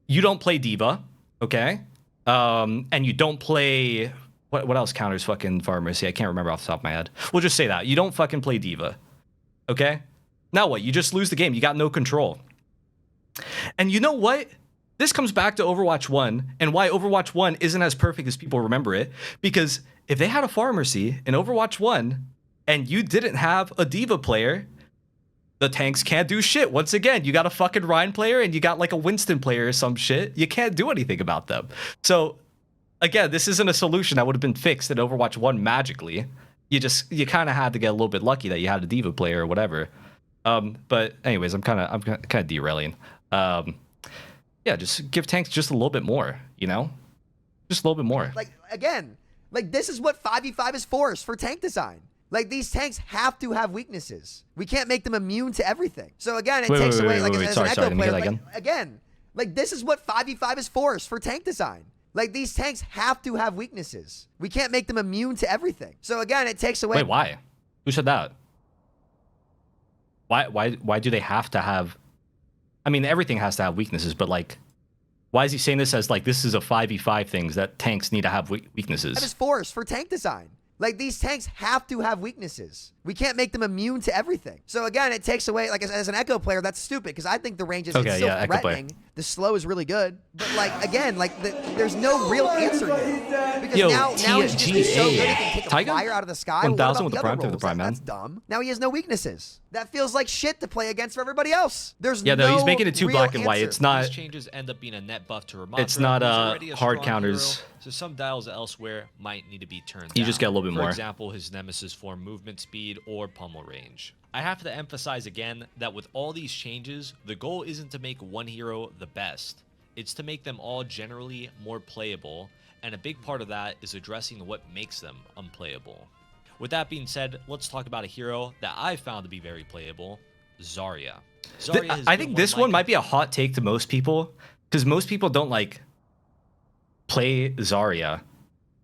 You don't play D.Va, okay? And you don't play what else counters fucking Far Mercy? I can't remember off the top of my head. We'll just say that. You don't fucking play D.Va. Okay? Now what? You just lose the game. You got no control. And you know what? This comes back to Overwatch 1 and why Overwatch 1 isn't as perfect as people remember it. Because if they had a Far Mercy in Overwatch 1 and you didn't have a D.Va player, the tanks can't do shit. Once again, you got a fucking Ryan player and you got like a Winston player or some shit. You can't do anything about them. So, again, this isn't a solution that would have been fixed in Overwatch 1 magically. You kind of had to get a little bit lucky that you had a D.Va player or whatever. But anyways, I'm kind of derailing. Yeah, just give tanks just a little bit more, you know? Just a little bit more. Like, again, like this is what 5v5 is for tank design. Like these tanks have to have weaknesses. We can't make them immune to everything. So again, it takes away like as an echo player. Like, again, like this is what 5v5 is for tank design. Like these tanks have to have weaknesses. We can't make them immune to everything. So again, it takes away. Wait, why? Who said that? Why do they have to have? I mean, everything has to have weaknesses, but like, why is he saying this as like this is a 5v5 things that tanks need to have weaknesses? That is for tank design. Like these tanks have to have weaknesses. We can't make them immune to everything. So again, it takes away, like as an echo player, that's stupid because I think the range is it's still threatening. The slow is really good, but like again, like there's no real answer here because now he's just so good he can take a flyer out of the sky. 1000 with the prime through the prime, man. That's dumb. Now he has no weaknesses. That feels like shit to play against for everybody else. There's no, he's making it too black and white. It's not. These changes end up being a net buff to Ramattra. It's not hard counters. Hero, so some dials elsewhere might need to be turned You down. just get a little bit more. For example, his nemesis form movement speed or pummel range. I have to emphasize again that with all these changes, the goal isn't to make one hero the best. It's to make them all generally more playable, and a big part of that is addressing what makes them unplayable. With that being said, let's talk about a hero that I found to be very playable, Zarya. I think this one might be a hot take to most people, because most people don't like play Zarya.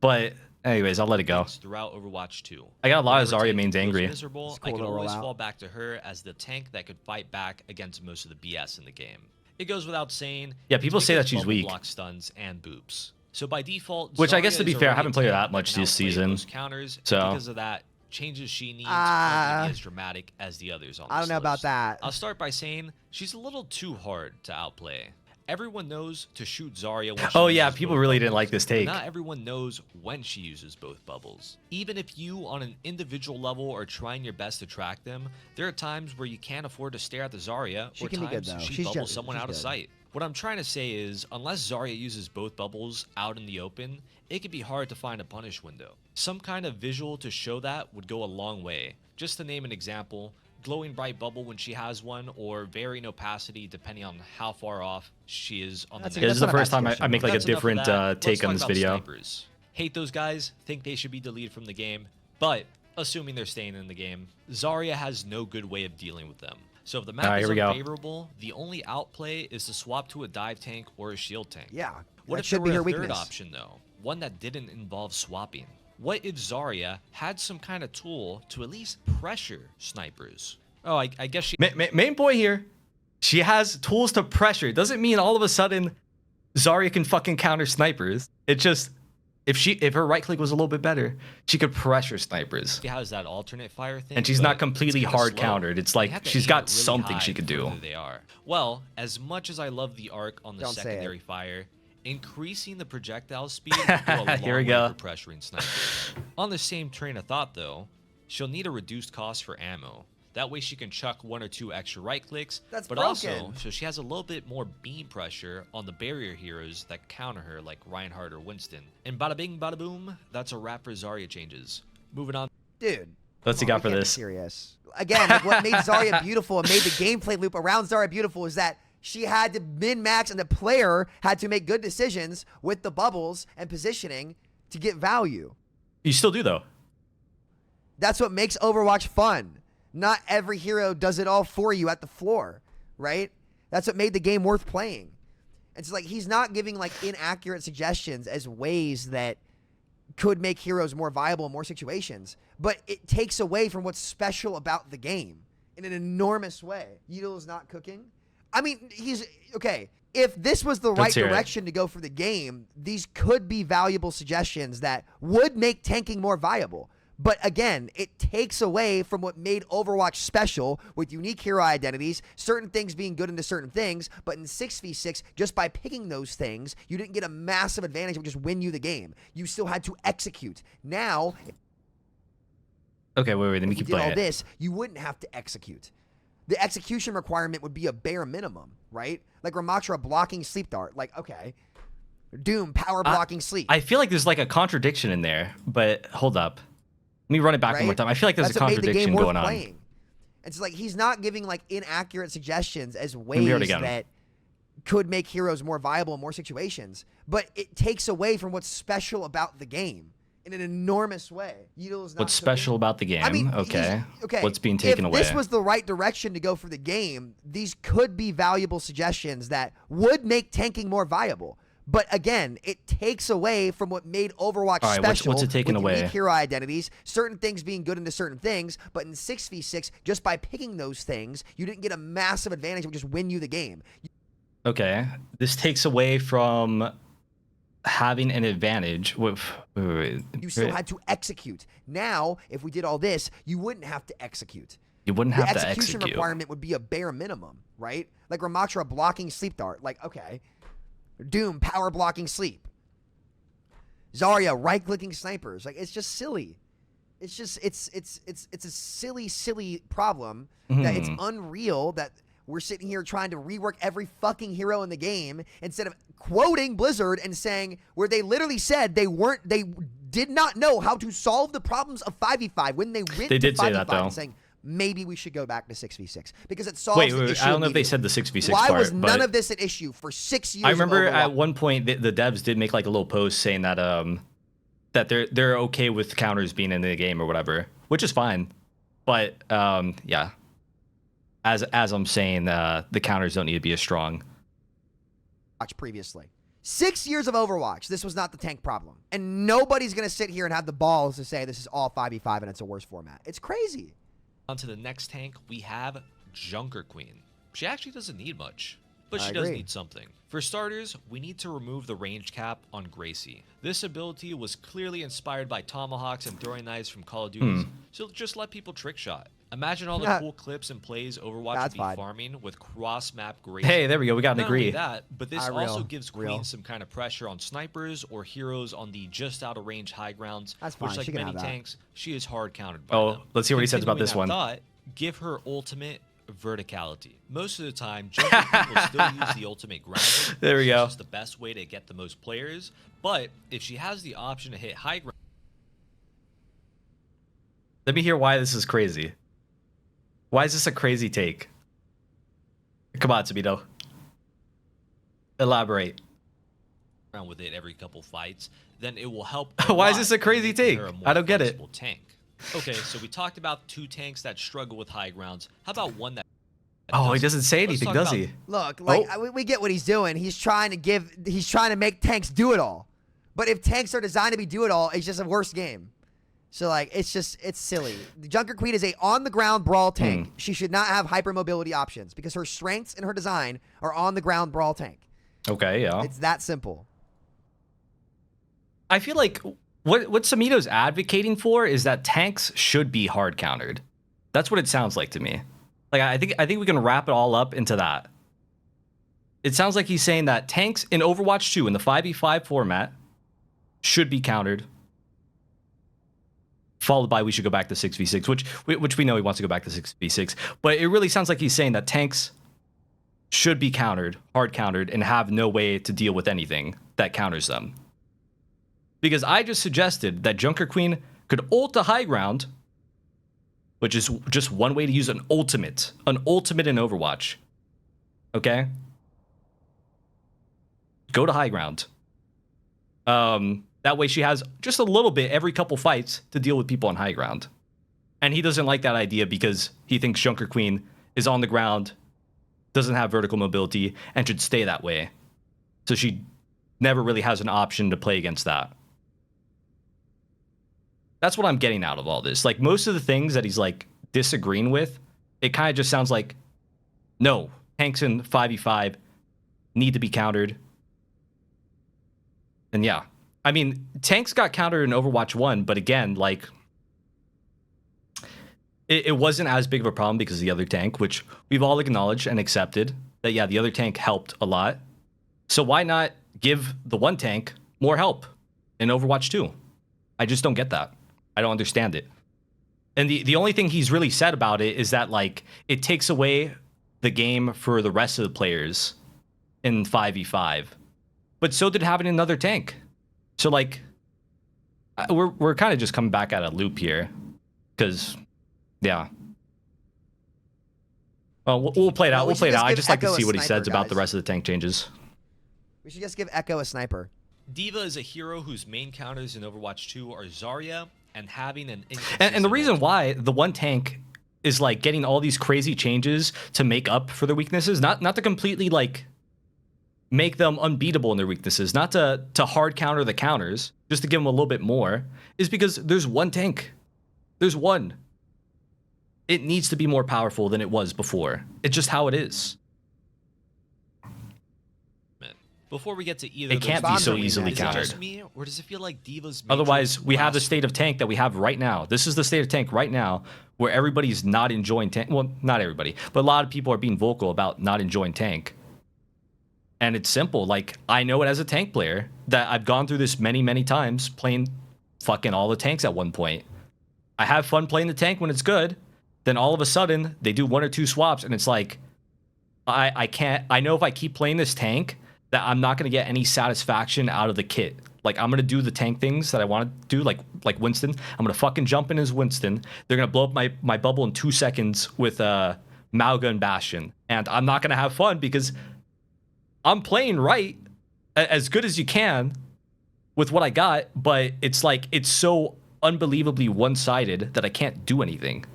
But anyways, I'll let it go. Throughout Overwatch 2. I got a lot of Zarya mains angry. Miserable, I can always fall back to her as the tank that could fight back against most of the BS in the game. It goes without saying. Yeah, people say that she's weak. Block stuns and boops. So by default, which I guess to be fair, I haven't played her that that much this season. Counters, so because of that, changes she needs aren't as dramatic as the others on this I don't know about list. that. I'll start by saying she's a little too hard to outplay. Everyone knows to shoot Zarya when she oh yeah, uses people both really bubbles, didn't like this but take. not everyone knows when she uses both bubbles. Even if you, on an individual level, are trying your best to track them, there are times where you can't afford to stare at the Zarya, She or can be good, times though. she She's bubbles just- someone she's out of good. sight. What I'm trying to say is, unless Zarya uses both bubbles out in the open, it can be hard to find a punish window. Some kind of visual to show that would go a long way. Just to name an example, glowing bright bubble when she has one, or varying opacity depending on how far off she is on the That's map. Yeah, this is the not a first bad time I suggestion. make like a That's enough of different that. Let's take on talk this about video. snipers. Hate those guys, think they should be deleted from the game, but assuming they're staying in the game, Zarya has no good way of dealing with them. So if the map is here we go. unfavorable, the only outplay is to swap to a dive tank or a shield tank. Yeah, What that if should there be were her a third weakness. option though? One that didn't involve swapping. What if Zarya had some kind of tool to at least pressure snipers? Oh, I guess she... Main point here, she has tools to pressure. Doesn't mean all of a sudden Zarya can fucking counter snipers. It just If her right click was a little bit better, she could pressure snipers. She has that alternate fire thing, And she's but not completely it's kinda hard slow. countered. It's You like have to she's aim got it really something high she could do. further they are. Well, as much as I love the arc on the Don't say it. secondary fire, increasing the projectile speed will go a long Here we way go. for pressuring snipers. On the same train of thought, though, she'll need a reduced cost for ammo. That way she can chuck 1 or 2 extra right clicks, That's but broken. also so she has a little bit more beam pressure on the barrier heroes that counter her like Reinhardt or Winston. And bada bing bada boom, that's a wrap for Zarya changes. Moving on. Dude. What's he come on, got for we can't be this? Serious. Again, like, what made Zarya beautiful and made the gameplay loop around Zarya beautiful is that she had to min-max and the player had to make good decisions with the bubbles and positioning to get value. You still do though. That's what makes Overwatch fun. Not every hero does it all for you at the floor, right? That's what made the game worth playing. It's like he's not giving like inaccurate suggestions as ways that could make heroes more viable in more situations, but it takes away from what's special about the game in an enormous way. Yeatle is not cooking. I mean, he's okay. If this was the right hear it. direction to go for the game, these could be valuable suggestions that would make tanking more viable. But again, it takes away from what made Overwatch special with unique hero identities, certain things being good into certain things, but in 6v6, just by picking those things, you didn't get a massive advantage that would just win you the game. You still had to execute. Now, Okay, wait, let me if you keep did all playing it. this, you wouldn't have to execute. The execution requirement would be a bare minimum, right? Like Ramattra blocking sleep dart. Like, okay. Doom power blocking sleep. I feel like there's like a contradiction in there, but hold up. Let me run it back one more Right? time. I feel like there's That's a what made the contradiction game worth going on. playing. It's like he's not giving like inaccurate suggestions as me ways hear it again. that could make heroes more viable in more situations, but it takes away from what's special about the game in an enormous way. Yeatle is not What's cooking. special about the game? I mean, okay. okay. What's being taken if away? this was the right direction to go for the game, these could be valuable suggestions that would make tanking more viable. But again, it takes away from what made Overwatch All right, special what's it taking with away? unique hero identities, certain things being good into certain things, but in 6v6, just by picking those things, you didn't get a massive advantage that would just win you the game. Okay. This takes away from having an advantage. Wait, You still had to execute. Now, if we did all this, you wouldn't have to execute. You wouldn't The have to execution execute. requirement would be a bare minimum, right? Like Ramattra blocking sleep dart. Like, okay. Doom power blocking sleep. Zarya right clicking snipers. Like, it's just silly. It's just it's a silly problem that it's unreal that we're sitting here trying to rework every fucking hero in the game instead of quoting Blizzard and saying where they literally said they did not know how to solve the problems of 5v5 when they went They to did say 5v5 that, though. and saying maybe we should go back to 6v6 because it solves Wait, the issue I don't know if they immediately. said the 6v6 Why part, was none but of this an issue for 6 years? I remember of at Overwatch? one point the devs did make like a little post saying that that they're okay with counters being in the game or whatever, which is fine. But yeah, as I'm saying, the counters don't need to be as strong. Watch previously. 6 years of Overwatch, this was not the tank problem. And nobody's going to sit here and have the balls to say this is all 5v5 and it's a worse format. It's crazy. On to the next tank, we have Junker Queen. She actually doesn't need much, but I she does agree. need something. For starters, we need to remove the range cap on Gracie. This ability was clearly inspired by tomahawks and throwing knives from Call of Duty, so just let people trick shot. Imagine all the Yeah. cool clips and plays Overwatch That's would be fine. farming with cross-map Gracie. Hey, there we go. We got an Not only agree. that, but this Real, also gives real. Queen some kind of pressure on snipers or heroes on the just out of range high grounds. That's which, fine, like she can many have that. tanks, she is hard countered by Oh, them. let's hear what he says about Continuing this that one. Thought, give her ultimate verticality. Most of the time, Junker Queen will still use the ultimate grounding. There we It's go. just the best way to get the most players. But if she has the option to hit high ground, Let me hear why this is crazy. Why is this a crazy take? Come on, Samito. Elaborate. with it every couple fights, then it will help. Why is lot this a in crazy making take? her a more I don't get it. flexible Tank. Okay, so we talked about 2 tanks that struggle with high grounds. How about one that? Oh, he doesn't say Let's anything, talk does about- he? Look, like Oh. we get what he's doing. He's trying to make tanks do it all. But if tanks are designed to be do it all, it's just a worse game. So like it's silly. The Junker Queen is a on the ground brawl tank. She should not have hypermobility options because her strengths and her design are on the ground brawl tank. Okay, yeah. It's that simple. I feel like what Samito's advocating for is that tanks should be hard countered. That's what it sounds like to me. Like I think we can wrap it all up into that. It sounds like he's saying that tanks in Overwatch 2 in the 5v5 format should be countered. Followed by we should go back to 6v6, which we know he wants to go back to 6v6. But it really sounds like he's saying that tanks should be countered, hard countered, and have no way to deal with anything that counters them. Because I just suggested that Junker Queen could ult to high ground, which is just one way to use an ultimate in Overwatch. Okay? Go to high ground. That way she has just a little bit every couple fights to deal with people on high ground. And he doesn't like that idea because he thinks Junker Queen is on the ground, doesn't have vertical mobility, and should stay that way. So she never really has an option to play against that. That's what I'm getting out of all this. Like, most of the things that he's, like, disagreeing with, it kind of just sounds like, no, tanks in 5v5 need to be countered. And yeah. I mean, tanks got countered in Overwatch 1, but again, like, it wasn't as big of a problem because of the other tank, which we've all acknowledged and accepted that, yeah, the other tank helped a lot. So why not give the one tank more help in Overwatch 2? I just don't get that. I don't understand it. And the only thing he's really said about it is that, like, it takes away the game for the rest of the players in 5v5. But so did having another tank. So, like, we're kind of just coming back at a loop here. Because, yeah. Well, we'll play it out. We'll play it out. I just like to see what he says about the rest of the tank changes. We should just give Echo a sniper. D.Va is a hero whose main counters in Overwatch 2 are Zarya and having an... And the reason why the one tank is, like, getting all these crazy changes to make up for their weaknesses, not to completely, like, make them unbeatable in their weaknesses, not to hard counter the counters, just to give them a little bit more, is because there's one tank. There's one. It needs to be more powerful than it was before. It's just how it is. Before we get to either, it can't be so easily countered. Is it just me, or does it feel like D.Va's... Otherwise, we have the state of tank that we have right now. This is the state of tank right now, where everybody's not enjoying tank. Well, not everybody, but a lot of people are being vocal about not enjoying tank. And it's simple. Like, I know it as a tank player that I've gone through this many, many times playing fucking all the tanks at one point. I have fun playing the tank when it's good. Then all of a sudden, they do one or two swaps, and it's like, I can't... I know if I keep playing this tank, that I'm not going to get any satisfaction out of the kit. Like, I'm going to do the tank things that I want to do, like Winston. I'm going to fucking jump in as Winston. They're going to blow up my bubble in 2 seconds with Mauga and Bastion. And I'm not going to have fun because I'm playing right, as good as you can with what I got, but it's like, it's so unbelievably one-sided that I can't do anything.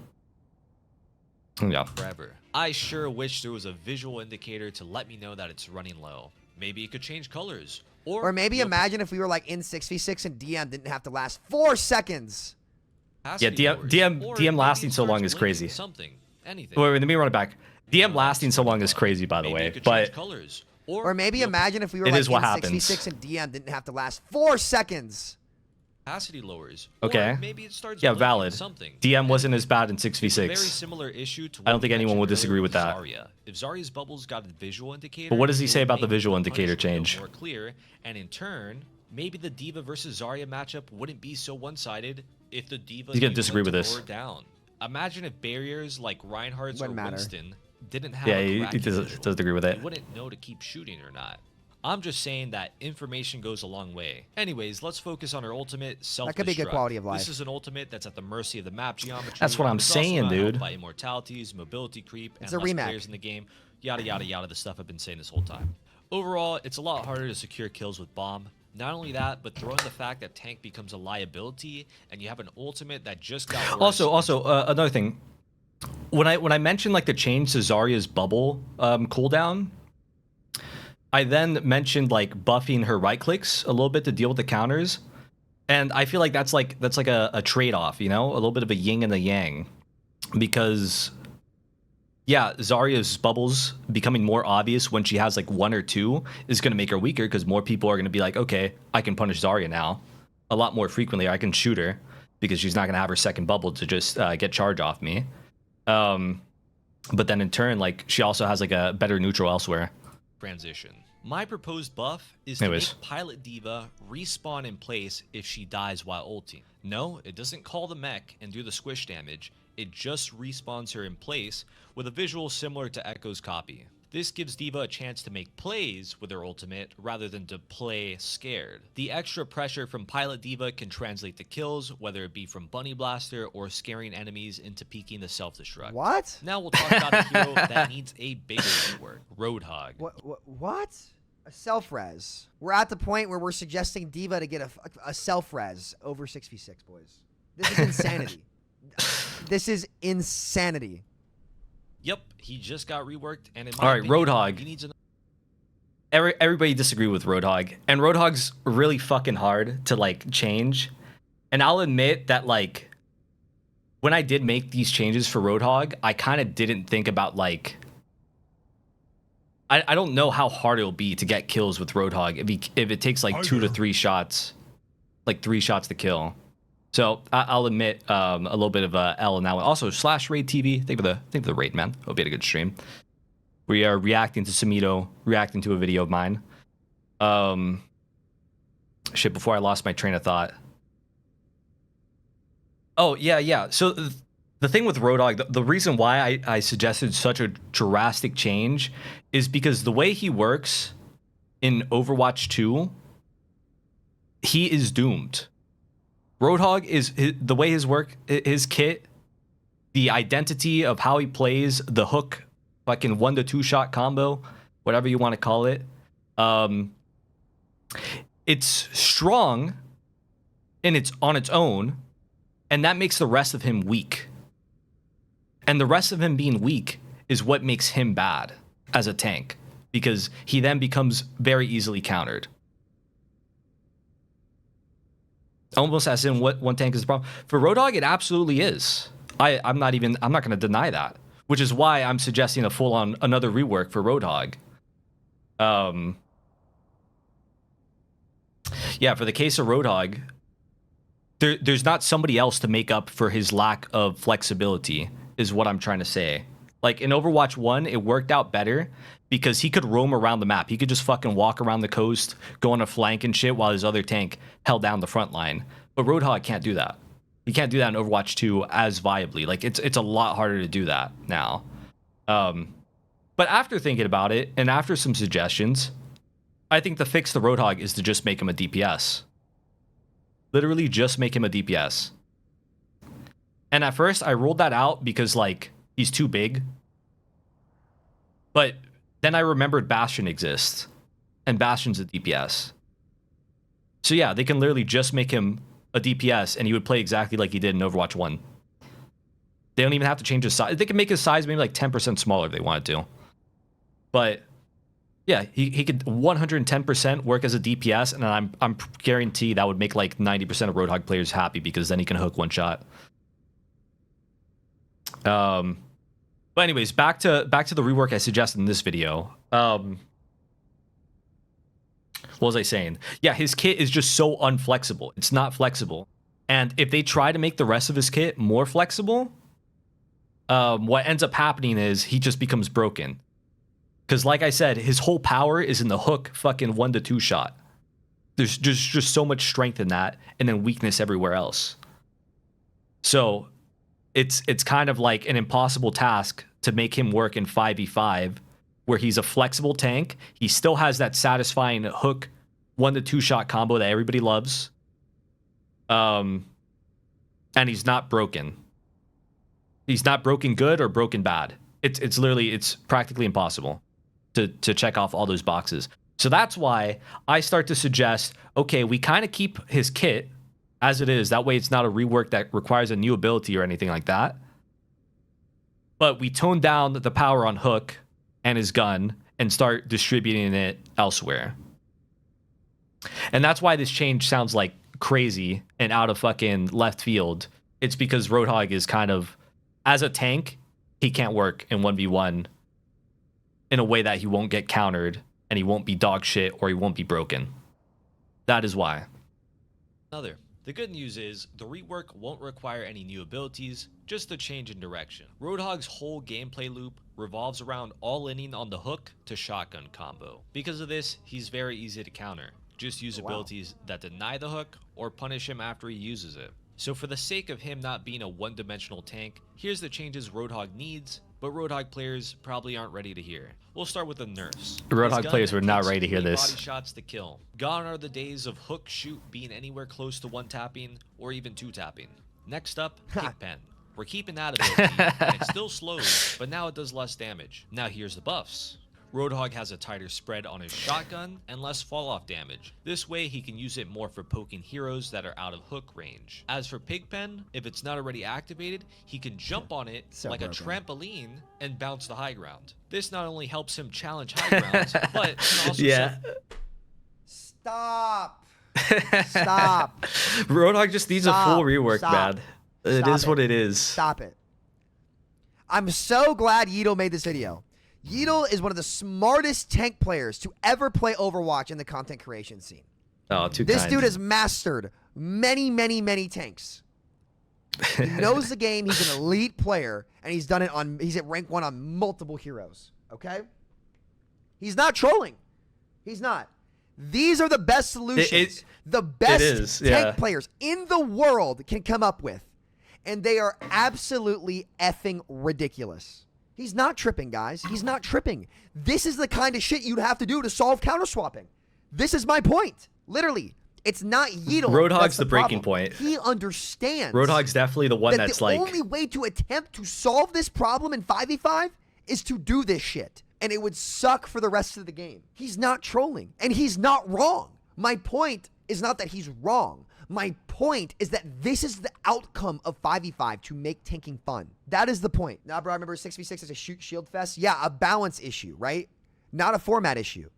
Yeah. Forever. I sure wish there was a visual indicator to let me know that it's running low. Maybe it could change colors. Or maybe imagine if we were like in 6v6 and DM didn't have to last 4 seconds. Yeah, DM lasting so long is crazy. Anything. Wait, let me run it back. DM lasting so long is crazy, by the way. But or maybe imagine if we were like in 6v6 and DM didn't have to last 4 seconds. Capacity lowers. Okay. Or maybe it starts valid. Something. DM wasn't as bad in 6v6. Very similar issue to I don't think anyone would disagree with that. Zarya. If Zarya's bubbles got a visual indicator, but what does he say about the visual indicator change? More clear, and in turn, maybe the D.Va versus Zarya matchup wouldn't be so one-sided if the D.Va... He's gonna disagree with this. Down. Imagine if barriers like Reinhardt's or Winston didn't have... Yeah, he does agree with it. You wouldn't know to keep shooting or not. I'm just saying that information goes a long way. Anyways, let's focus on our ultimate, self-destruct. That could be good quality of life. This is an ultimate that's at the mercy of the map geometry. That's what I'm saying, dude. By immortalities, mobility creep, and less players in the game. Yada, yada, yada, the stuff I've been saying this whole time. Overall, it's a lot harder to secure kills with bomb. Not only that, but throwing the fact that tank becomes a liability, and you have an ultimate that just got worse. Also, another thing. When I mentioned, like, the change to Zarya's bubble cooldown, I then mentioned, like, buffing her right clicks a little bit to deal with the counters, and I feel like that's like a trade-off, you know, a little bit of a yin and a yang, because yeah, Zarya's bubbles becoming more obvious when she has like 1 or 2 is going to make her weaker because more people are going to be like, okay, I can punish Zarya now. a lot more frequently. I can shoot her because she's not gonna have her second bubble to just get charge off me. But then in turn, like she also has like a better neutral elsewhere. Transition. My proposed buff is to make Pilot D.Va respawn in place if she dies while ulting. No, it doesn't call the mech and do the squish damage. It just respawns her in place with a visual similar to Echo's copy. This gives D.Va a chance to make plays with her ultimate rather than to play scared. The extra pressure from Pilot D.Va can translate to kills, whether it be from Bunny Blaster or scaring enemies into peeking the self-destruct. What? Now we'll talk about a hero that needs a bigger rework, Roadhog. What? A self-res. We're at the point where we're suggesting D.Va to get a self-res over 6v6, boys. This is insanity. This is insanity. Yep, he just got reworked, and in my opinion, Roadhog. He needs Everybody disagree with Roadhog, and Roadhog's really fucking hard to like change. And I'll admit that like when I did make these changes for Roadhog, I kind of didn't think about like I don't know how hard it'll be to get kills with Roadhog if it takes like 2 to 3 shots, like 3 shots to kill. So I'll admit a little bit of a L in that one. Also, /Raid TV. Thank you for the raid, man. Hope you had a good stream. We are reacting to Samito, reacting to a video of mine. Shit, before I lost my train of thought. Oh, yeah. So the thing with Roadhog, the reason why I suggested such a drastic change is because the way he works in Overwatch 2, he is doomed. Roadhog is the way his kit, the identity of how he plays, the hook, fucking 1 to 2 shot combo, whatever you want to call it. It's strong and it's on its own, and that makes the rest of him weak. And the rest of him being weak is what makes him bad as a tank, because he then becomes very easily countered. Almost as in what one tank is the problem. For Roadhog, it absolutely is. I'm not going to deny that, which is why I'm suggesting a full-on another rework for Roadhog. Yeah, for the case of Roadhog, there's not somebody else to make up for his lack of flexibility, is what I'm trying to say. Like in Overwatch 1, it worked out better because he could roam around the map. He could just fucking walk around the coast, go on a flank and shit while his other tank held down the front line. But Roadhog can't do that. He can't do that in Overwatch 2 as viably. Like it's a lot harder to do that now. But after thinking about it and after some suggestions, I think the fix to Roadhog is to just make him a DPS. Literally just make him a DPS. And at first I ruled that out because like he's too big. But then I remembered Bastion exists, and Bastion's a DPS. So yeah, they can literally just make him a DPS, and he would play exactly like he did in Overwatch 1. They don't even have to change his size. They can make his size maybe like 10% smaller if they wanted to. But yeah, he could 110% work as a DPS, and I'm guaranteed that would make like 90% of Roadhog players happy, because then he can hook one shot. But anyways, back to the rework I suggested in this video. What was I saying? Yeah, his kit is just so unflexible. It's not flexible. And if they try to make the rest of his kit more flexible, what ends up happening is he just becomes broken. Because like I said, his whole power is in the hook fucking 1 to 2 shot. There's just so much strength in that, and then weakness everywhere else. So it's kind of like an impossible task to make him work in 5v5, where he's a flexible tank. He still has that satisfying hook 1 to 2 shot combo that everybody loves. And he's not broken. He's not broken good or broken bad. It's practically impossible to check off all those boxes. So that's why I start to suggest, okay, we kind of keep his kit as it is. That way it's not a rework that requires a new ability or anything like that. But we tone down the power on hook and his gun and start distributing it elsewhere. And that's why this change sounds like crazy and out of fucking left field. It's because Roadhog is kind of, as a tank, he can't work in 1v1 in a way that he won't get countered, and he won't be dog shit, or he won't be broken. That is why. Another. The good news is, the rework won't require any new abilities, just a change in direction. Roadhog's whole gameplay loop revolves around all-inning on the hook to shotgun combo. Because of this, he's very easy to counter. Just use abilities that deny the hook or punish him after he uses it. So for the sake of him not being a one-dimensional tank, here's the changes Roadhog needs, but Roadhog players probably aren't ready to hear. We'll start with the nerfs. Roadhog players were not ready to hear this. Body shots to kill. Gone are the days of hook shoot being anywhere close to one tapping or even two tapping. Next up, kick pen. We're keeping that ability, and it still slows, but now it does less damage. Now here's the buffs. Roadhog has a tighter spread on his shotgun and less fall-off damage. This way, he can use it more for poking heroes that are out of hook range. As for Pigpen, if it's not already activated, he can jump on it like a trampoline and bounce the high ground. This not only helps him challenge high grounds, but can also Stop. Stop. Roadhog just needs a full rework, man. It is what it is. Stop it. I'm so glad yeatle made this video. Yeatle is one of the smartest tank players to ever play Overwatch in the content creation scene. Oh, too This kind. dude has mastered many, many, many tanks. He knows the game. He's an elite player, and he's done it on. He's at rank 1 on multiple heroes. Okay, he's not trolling. He's not. These are the best solutions the best tank players in the world can come up with, and they are absolutely effing ridiculous. He's not tripping, guys. He's not tripping. This is the kind of shit you'd have to do to solve counter swapping. This is my point. Literally, it's not yeatle. Roadhog's the breaking point. He understands. Roadhog's definitely the one that's like. The only way to attempt to solve this problem in 5v5 is to do this shit, and it would suck for the rest of the game. He's not trolling, and he's not wrong. My point is not that he's wrong. My point is that this is the outcome of 5v5 to make tanking fun. That is the point. Now, bro, I remember 6v6 as a shoot shield fest. Yeah, a balance issue, right? Not a format issue.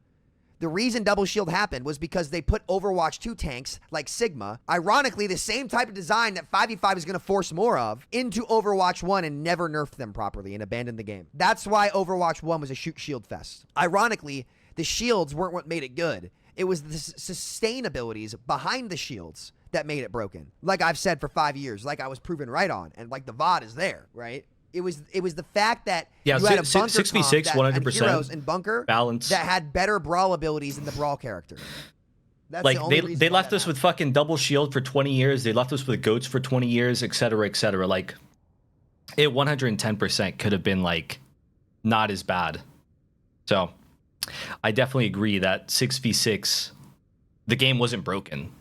The reason double shield happened was because they put Overwatch 2 tanks like Sigma, ironically the same type of design that 5v5 is going to force more of, into Overwatch 1 and never nerfed them properly and abandoned the game. That's why Overwatch 1 was a shoot shield fest. Ironically, the shields weren't what made it good. It was the sustainabilities behind the shields that made it broken. Like I've said for 5 years, like I was proven right on, and like the VOD is there, right? It was the fact that you had a bunker 6v6, 100% heroes in bunker balance that had better brawl abilities than the brawl character. That's like the only they left us with fucking double shield for 20 years. They left us with goats for 20 years, etc., etc. Like it 110% could have been like not as bad. So I definitely agree that 6v6, the game wasn't broken.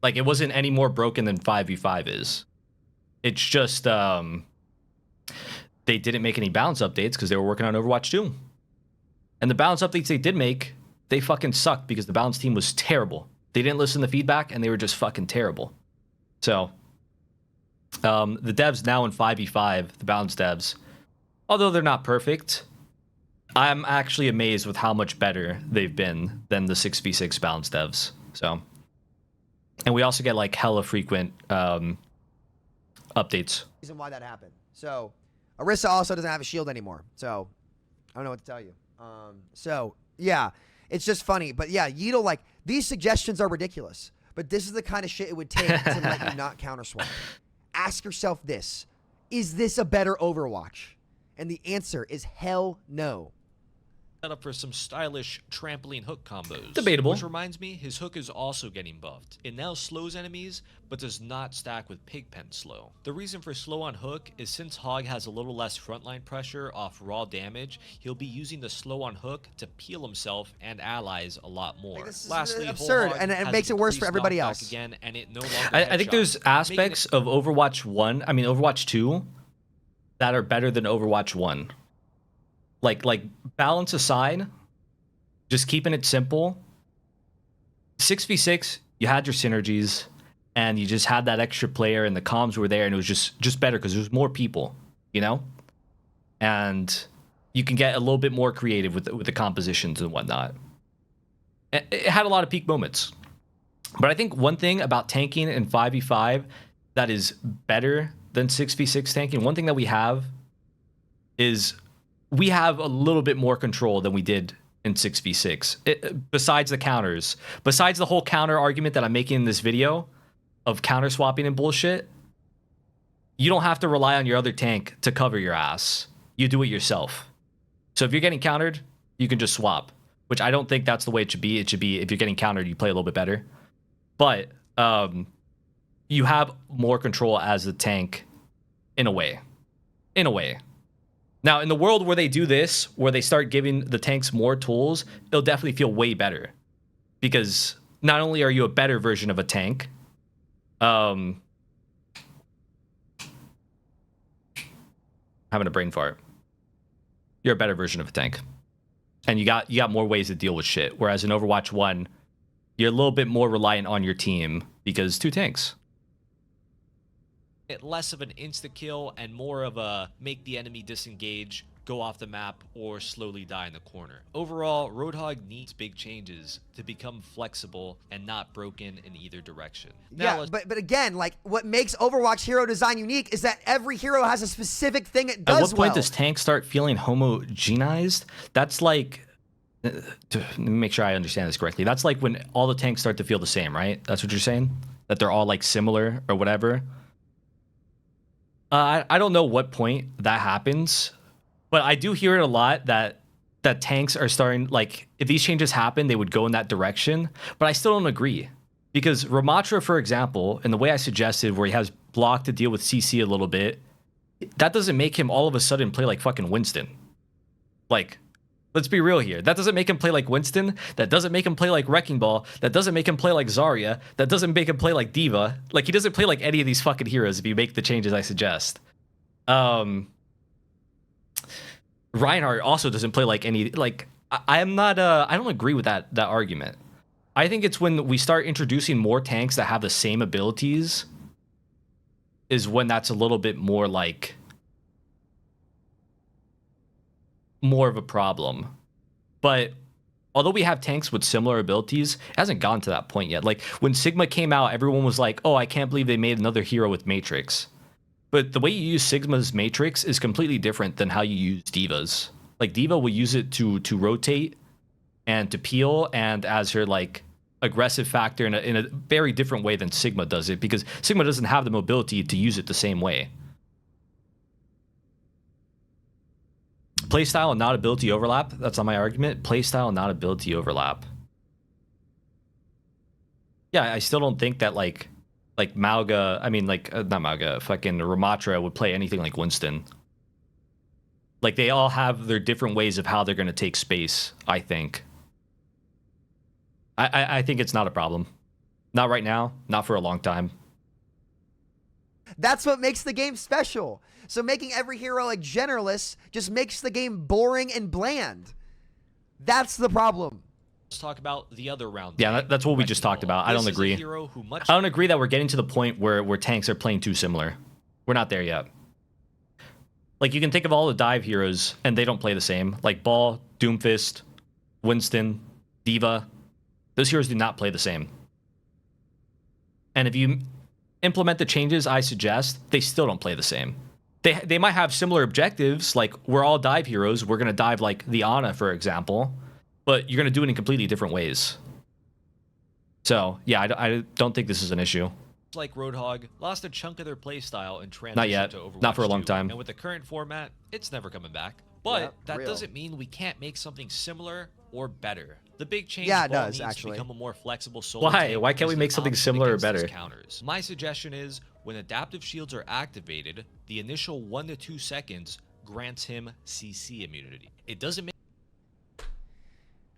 Like, it wasn't any more broken than 5v5 is. It's just, they didn't make any balance updates because they were working on Overwatch 2. And the balance updates they did make, they fucking sucked because the balance team was terrible. They didn't listen to feedback, and they were just fucking terrible. So, the devs now in 5v5, the balance devs, although they're not perfect, I'm actually amazed with how much better they've been than the 6v6 balance devs. So, and we also get like hella frequent updates. Reason why that happened. So, Orisa also doesn't have a shield anymore. So, I don't know what to tell you. So yeah, it's just funny. But yeah, yeatle, like, these suggestions are ridiculous. But this is the kind of shit it would take to let you not counter swap. Ask yourself this: is this a better Overwatch? And the answer is hell no. Up for some stylish trampoline hook combos. Debatable. Which reminds me, his hook is also getting buffed. It now slows enemies, but does not stack with Pigpen slow. The reason for slow on hook is since Hog has a little less frontline pressure off raw damage, he'll be using the slow on hook to peel himself and allies a lot more. Like, this is Lastly, absurd, Hog and it has makes it worse for increased everybody knockback else. Again, and it no I think there's aspects of Overwatch 2 that are better than Overwatch 1. Like balance aside, just keeping it simple. 6v6, you had your synergies, and you just had that extra player, and the comms were there, and it was just better because there was more people, you know? And you can get a little bit more creative with the compositions and whatnot. It had a lot of peak moments. But I think one thing about tanking in 5v5 that is better than 6v6 tanking, one thing that we have is we have a little bit more control than we did in 6v6. Besides the counters, besides the whole counter argument that I'm making in this video of counter swapping and bullshit, you don't have to rely on your other tank to cover your ass. You do it yourself. So if you're getting countered, you can just swap, which I don't think that's the way it should be. It should be if you're getting countered, you play a little bit better. But you have more control as the tank in a way. In a way. Now, in the world where they do this, where they start giving the tanks more tools, it'll definitely feel way better. Because not only are you a better version of a tank, having a brain fart. You're a better version of a tank. And you got more ways to deal with shit. Whereas in Overwatch 1, you're a little bit more reliant on your team because 2 tanks. Less of an insta-kill and more of a make the enemy disengage, go off the map, or slowly die in the corner. Overall, Roadhog needs big changes to become flexible and not broken in either direction. Now, Yeah, but again, like, what makes Overwatch hero design unique is that every hero has a specific thing it does well. At what point well. does tank start feeling homogenized? That's like, to make sure I understand this correctly, that's like when all the tanks start to feel the same, right? That's what you're saying? That they're all like similar or whatever? I don't know what point that happens, but I do hear it a lot that tanks are starting, like, if these changes happen, they would go in that direction, but I still don't agree. Because Ramattra, for example, in the way I suggested, where he has block to deal with CC a little bit, that doesn't make him all of a sudden play like fucking Winston. Like, let's be real here. That doesn't make him play like Winston. That doesn't make him play like Wrecking Ball. That doesn't make him play like Zarya. That doesn't make him play like D.Va. Like, he doesn't play like any of these fucking heroes if you make the changes I suggest. Reinhardt also doesn't play like any, like, I'm not, I don't agree with that argument. I think it's when we start introducing more tanks that have the same abilities is when that's a little bit more like, more of a problem. But although we have tanks with similar abilities, it hasn't gotten to that point yet. Like, when Sigma came out, everyone was like, oh, I can't believe they made another hero with Matrix. But the way you use Sigma's Matrix is completely different than how you use D.Va's. Like, D.Va will use it to rotate and to peel and as her, like, aggressive factor in a very different way than Sigma does it, because Sigma doesn't have the mobility to use it the same way. Playstyle and not ability overlap. That's not my argument. Playstyle and not ability overlap. Yeah, I still don't think that, like Mauga, I mean, like, not Mauga, fucking Ramattra would play anything like Winston. Like, they all have their different ways of how they're going to take space, I think. I think it's not a problem. Not right now, not for a long time. That's what makes the game special. So making every hero like generalists just makes the game boring and bland. That's the problem. let's talk about the other round. Yeah, that's what we just talked about. I don't agree. I don't agree that we're getting to the point where tanks are playing too similar. We're not there yet. Like, you can think of all the dive heroes, and they don't play the same. Like Ball, Doomfist, Winston, D.Va. Those heroes do not play the same. And if you implement the changes I suggest, they still don't play the same. They might have similar objectives, like we're all dive heroes. We're going to dive like the Ana, for example. But you're going to do it in completely different ways. So, yeah, I don't think this is an issue. Like Roadhog lost a chunk of their playstyle and transitioned Not yet. to Overwatch Not for a long 2. time. And with the current format, it's never coming back. But Yep, that real. doesn't mean we can't make something similar or better. The big change Yeah, it Ball does, needs actually. to become a more flexible solo Why? tank Why can't we because make the something option similar or against his better? Counters. My suggestion is when adaptive shields are activated, the initial 1 to 2 seconds grants him CC immunity. It doesn't make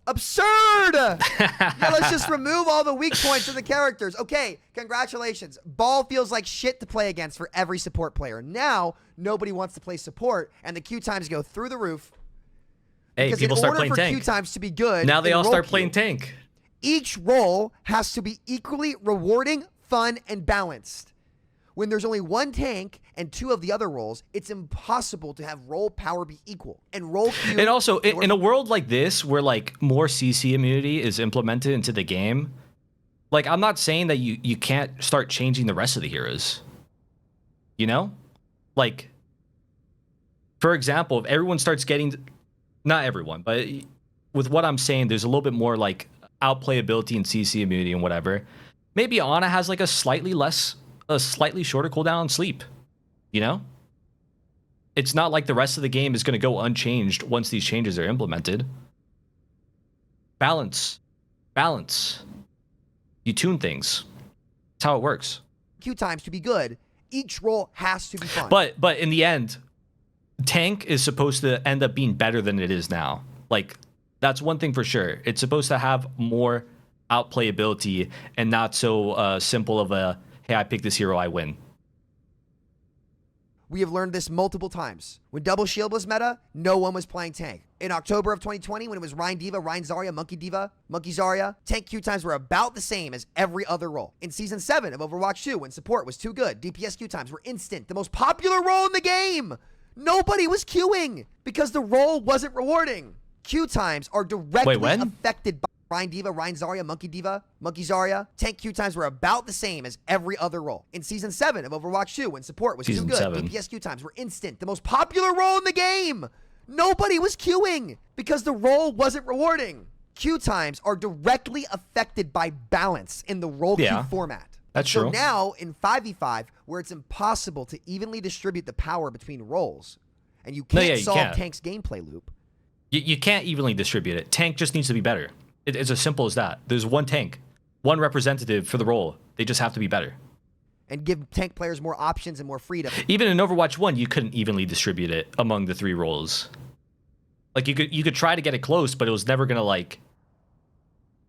Absurd! Yeah, let's just remove all the weak points of the characters. Okay, congratulations. Ball feels like shit to play against for every support player. Now, nobody wants to play support, and the queue times go through the roof. Hey, Because people in start order playing for tank. queue times to be good, Now they in all role start queue, playing tank. each role has to be equally rewarding, fun, and balanced. When there's only one tank and 2 of the other roles, it's impossible to have role power be equal. And role queue... And also, in a world like this, where like more CC immunity is implemented into the game, like, I'm not saying that you can't start changing the rest of the heroes. You know? Like, for example, if everyone starts getting... Not everyone, but with what I'm saying, there's a little bit more like outplayability and CC immunity and whatever. Maybe Ana has like a slightly shorter cooldown on sleep. You know? It's not like the rest of the game is going to go unchanged once these changes are implemented. Balance. You tune things. That's how it works. Q times to be good. Each role has to be fun. But in the end, tank is supposed to end up being better than it is now. Like, that's one thing for sure. It's supposed to have more outplayability and not so simple of a, hey, I pick this hero, I win. We have learned this multiple times. When double shield was meta, no one was playing tank. In October of 2020, when it was Rein D.Va, Rein Zarya, Monkey D.Va, Monkey Zarya, tank Q times were about the same as every other role. In Season 7 of Overwatch 2, when support was too good, DPS Q times were instant, the most popular role in the game. Nobody was queuing because the role wasn't rewarding. Q times are directly affected by Rein D.Va, Rein Zarya, Monkey D.Va, Monkey Zarya. Tank Q times were about the same as every other role. In Season 7 of Overwatch 2, when support was too good, DPS Q times were instant, the most popular role in the game. Nobody was queuing because the role wasn't rewarding. Q times are directly affected by balance in the role queue format. That's true. So now in 5v5, where it's impossible to evenly distribute the power between roles, and you can't solve Tank's gameplay loop. You can't evenly distribute it. Tank just needs to be better. It's as simple as that. There's one tank, one representative for the role. They just have to be better. And give tank players more options and more freedom. Even in Overwatch 1, you couldn't evenly distribute it among the 3 roles. Like, you could try to get it close, but it was never gonna like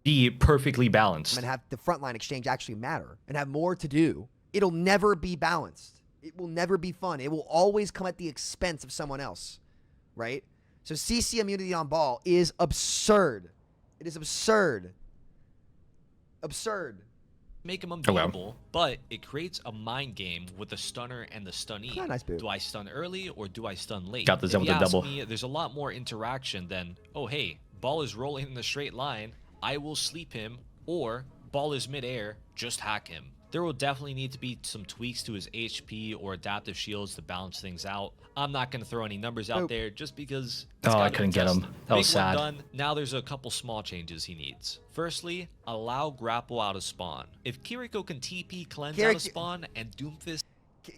be perfectly balanced. And have the frontline exchange actually matter and have more to do. It'll never be balanced. It will never be fun. It will always come at the expense of someone else, right? So CC immunity on ball is absurd. It is absurd. Absurd. Make him unbeatable, but it creates a mind game with the stunner and the stunnee. Nice boot. Do I stun early or do I stun late? Got this if with you the ask double. me, there's a lot more interaction than, oh hey, ball is rolling in a straight line, I will sleep him, or ball is midair, just hack him. There will definitely need to be some tweaks to his HP or adaptive shields to balance things out. I'm not going to throw any numbers out there just because I couldn't get him. That was sad. Done. Now there's a couple small changes he needs. Firstly, allow grapple out of spawn. If Kiriko can TP cleanse out of spawn and Doomfist,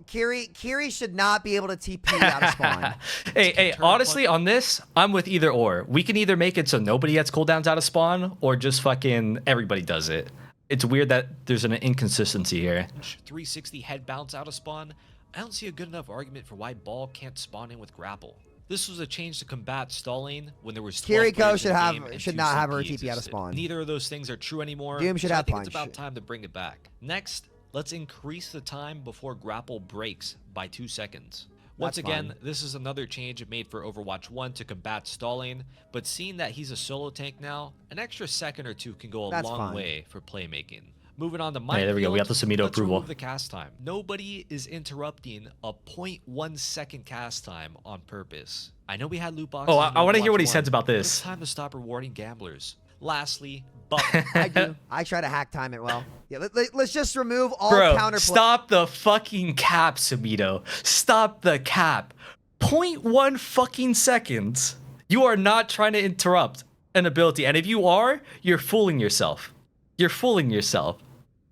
Kiri should not be able to TP out of spawn. Hey, honestly, on this, I'm with either or. We can either make it so nobody gets cooldowns out of spawn, or just fucking everybody does it. It's weird that there's an inconsistency here. 360 head bounce out of spawn. I don't see a good enough argument for why ball can't spawn in with grapple. This was a change to combat stalling when there was 12 Kiriko players should not have her TP out of spawn. Neither of those things are true anymore. Doom should have I think punch. it's about time to bring it back. Next, let's increase the time before grapple breaks by 2 seconds. Once again, this is another change made for Overwatch 1 to combat stalling, but seeing that he's a solo tank now, an extra second or two can go a long way for playmaking. Moving on to Minefield, there we go. We got the Samito approval. Remove the cast time. Nobody is interrupting a 0.1 second cast time on purpose. I know we had loot boxes. Oh, I want to hear what he says about this. It's time to stop rewarding gamblers. Lastly, buff. I do. I try to hack time it well. Yeah, let's just remove all counterplay. Stop the fucking cap, Samito. Stop the cap. 0.1 fucking seconds. You are not trying to interrupt an ability, and if you are, you're fooling yourself. You're fooling yourself.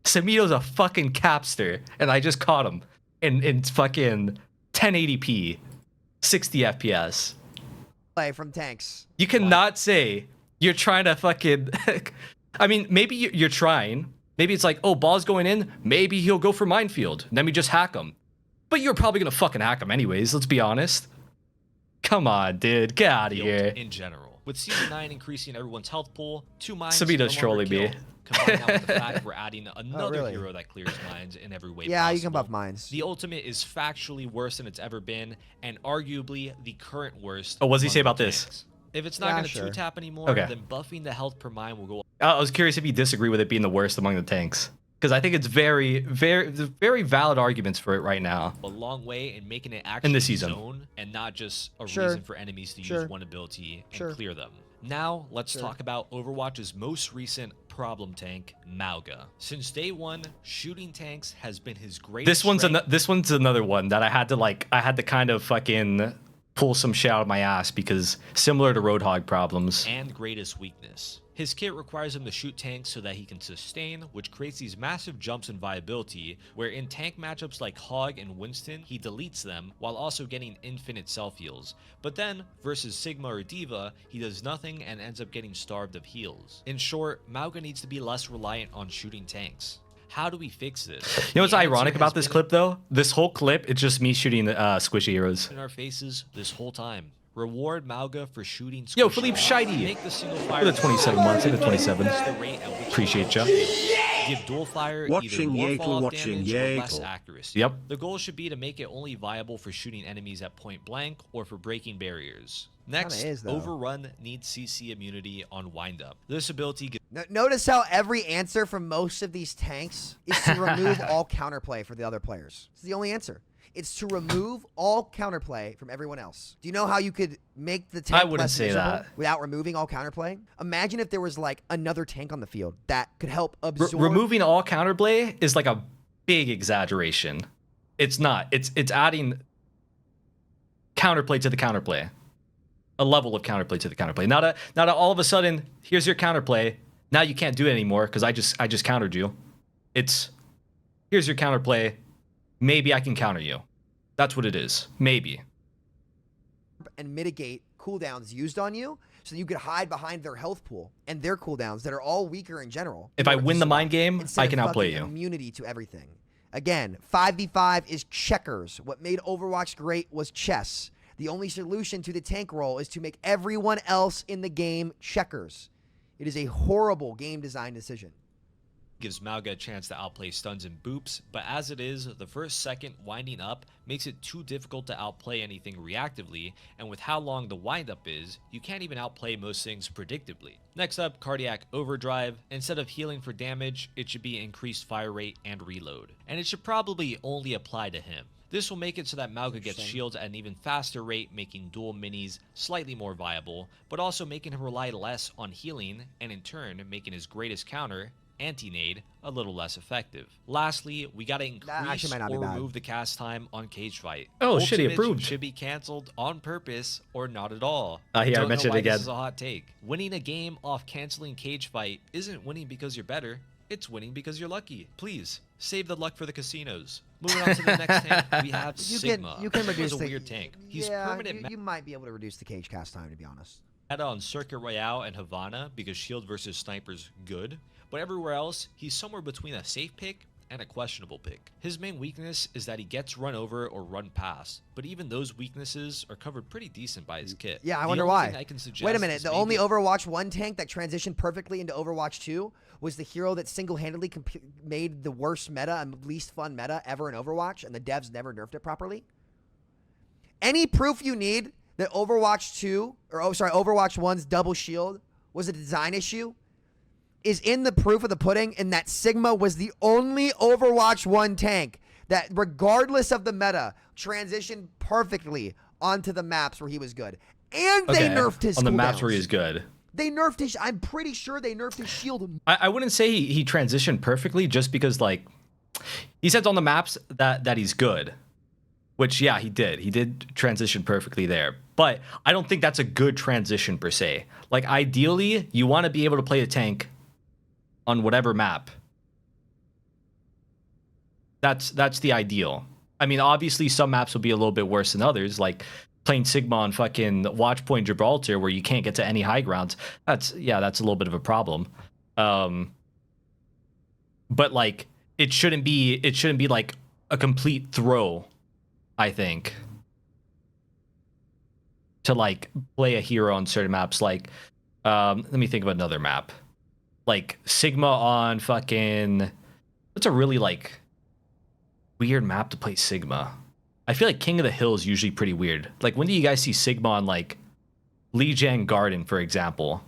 Samito's a fucking capster, and I just caught him in fucking 1080p, 60 FPS. Play from tanks. You cannot say you're trying to fucking... I mean, maybe you're trying. Maybe it's like, oh, ball's going in. Maybe he'll go for minefield. Then we just hack him. But you're probably going to fucking hack him anyways, let's be honest. Come on, dude. Get out of here. In general. With Season 9 increasing everyone's health pool, 2 mines Samito's trolling me. Combine that with the fact we're adding another hero that clears mines in every way possible. Yeah, you can buff mines. The ultimate is factually worse than it's ever been, and arguably the current worst. Oh, what does he say about this? If it's not going to 2-tap anymore, then buffing the health per mine will go up. I was curious if you disagree with it being the worst among the tanks. Because I think it's very valid arguments for it right now. A long way in making it actually in the season. Zone and not just a reason for enemies to use one ability and clear them. Now, let's talk about Overwatch's most recent problem tank, Mauga. Since day one, shooting tanks has been his greatest This one's another one that I had to kind of fucking pull some shit out of my ass because similar to Roadhog problems. And greatest weakness. His kit requires him to shoot tanks so that he can sustain, which creates these massive jumps in viability, where in tank matchups like Hog and Winston, he deletes them while also getting infinite self-heals. But then, versus Sigma or D.Va, he does nothing and ends up getting starved of heals. In short, Mauga needs to be less reliant on shooting tanks. How do we fix this? You know what's ironic about this clip though? This whole clip, it's just me shooting squishy heroes. In our faces this whole time. Reward Mauga for shooting squishy. Yo, Philippe Shitey. Make the single fire. For the 27 months, in the 27. Appreciate ya. Give dual fire Watching either more yeatle, fall-off watching damage or less yeatle. accuracy. Yep. The goal should be to make it only viable for shooting enemies at point blank or for breaking barriers. Next, is, though. Overrun needs CC immunity on windup. This ability gives Notice how every answer from most of these tanks is to remove all counterplay for the other players. It's the only answer. It's to remove all counterplay from everyone else. Do you know how you could make the tank I wouldn't less say miserable that. without removing all counterplay? Imagine if there was like another tank on the field that could help absorb. Removing all counterplay is like a big exaggeration. It's not. It's adding counterplay to the counterplay. A level of counterplay to the counterplay. Not a all of a sudden, here's your counterplay. Now you can't do it anymore because I just countered you. It's here's your counterplay. Maybe I can counter you. That's what it is. Maybe. And mitigate cooldowns used on you so that you could hide behind their health pool and their cooldowns that are all weaker in general. If I win the mind game, Instead I of can outplay fucking you. Immunity to everything. Again, 5v5 is checkers. What made Overwatch great was chess. The only solution to the tank role is to make everyone else in the game checkers. It is a horrible game design decision. gives Mauga a chance to outplay stuns and boops, but as it is, the first second winding up makes it too difficult to outplay anything reactively, and with how long the windup is, you can't even outplay most things predictably. Next up, Cardiac Overdrive. Instead of healing for damage, it should be increased fire rate and reload, and it should probably only apply to him. This will make it so that Mauga gets shields at an even faster rate, making dual minis slightly more viable, but also making him rely less on healing, and in turn, making his greatest counter, Anti-Nade, a little less effective. Lastly, we gotta increase or remove the cast time on Cage Fight. Oh, shit, he approved. Should be canceled on purpose or not at all. Here, I mentioned it again. This is a hot take. Winning a game off canceling Cage Fight isn't winning because you're better. It's winning because you're lucky. Please, save the luck for the casinos. Moving on to the next tank, we have Sigma. You can reduce a weird tank. He's yeah, permanent you might be able to reduce the cage cast time, to be honest. meta on Circuit Royale and Havana because shield versus sniper's good, but everywhere else, he's somewhere between a safe pick and a questionable pick. His main weakness is that he gets run over or run past, but even those weaknesses are covered pretty decent by his kit. Yeah, I wonder why. Wait a minute, the only Overwatch 1 tank that transitioned perfectly into Overwatch 2 was the hero that single-handedly made the worst meta and least fun meta ever in Overwatch, and the devs never nerfed it properly. Any proof you need that Overwatch 2, or Overwatch 1's double shield was a design issue is in the proof of the pudding, and that Sigma was the only Overwatch 1 tank that, regardless of the meta, transitioned perfectly onto the maps where he was good. And they nerfed his on the maps cooldowns. where he's good. They nerfed his... I'm pretty sure they nerfed his shield. I wouldn't say he transitioned perfectly just because, like, he said on the maps that he's good. Which, yeah, he did. He did transition perfectly there. But I don't think that's a good transition per se. Like, ideally, you want to be able to play a tank on whatever map. That's the ideal. I mean, obviously, some maps will be a little bit worse than others, like playing Sigma on fucking Watchpoint Gibraltar where you can't get to any high grounds. That's a little bit of a problem. But like it shouldn't be like a complete throw, I think, to like play a hero on certain maps. Like let me think of another map. Like Sigma on fucking, what's a really like weird map to play Sigma? I feel like King of the Hill is usually pretty weird. Like, when do you guys see Sigma on, like, Lijiang Garden, for example?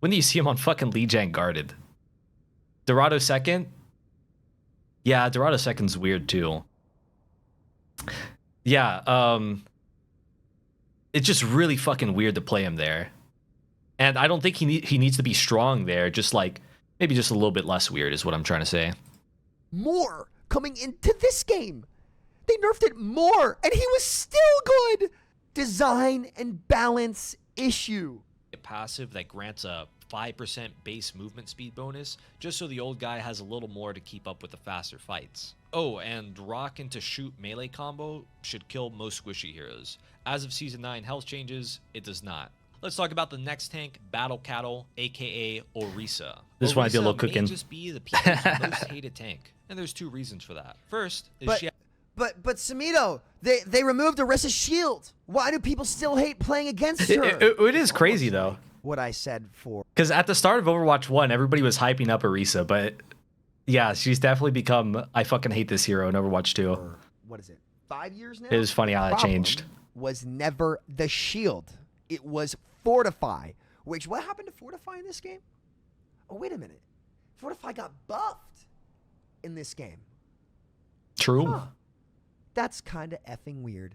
When do you see him on fucking Lijiang Garden? Dorado Second? Yeah, Dorado Second's weird, too. Yeah, it's just really fucking weird to play him there. And I don't think he needs to be strong there. Just, like, maybe just a little bit less weird is what I'm trying to say. More coming into this game. They nerfed it more, and he was still good. design and balance issue. A passive that grants a 5% base movement speed bonus, just so the old guy has a little more to keep up with the faster fights. Oh, and rock into shoot melee combo should kill most squishy heroes. As of Season 9 health changes, it does not. Let's talk about the next tank, Battle Cattle, aka Orisa. This might be a little Orisa cooking. may just be the people's most hated tank, and there's 2 reasons for that. First is she But Samito, they removed Orisa's shield. Why do people still hate playing against her? It is crazy though. What I said for. Because at the start of Overwatch 1, everybody was hyping up Orisa, but yeah, she's definitely become, I fucking hate this hero in Overwatch 2. What is it? 5 years now? It was funny how that changed. Was never the shield. It was Fortify. Which, what happened to Fortify in this game? Oh, wait a minute. Fortify got buffed in this game. True. Huh. That's kind of effing weird.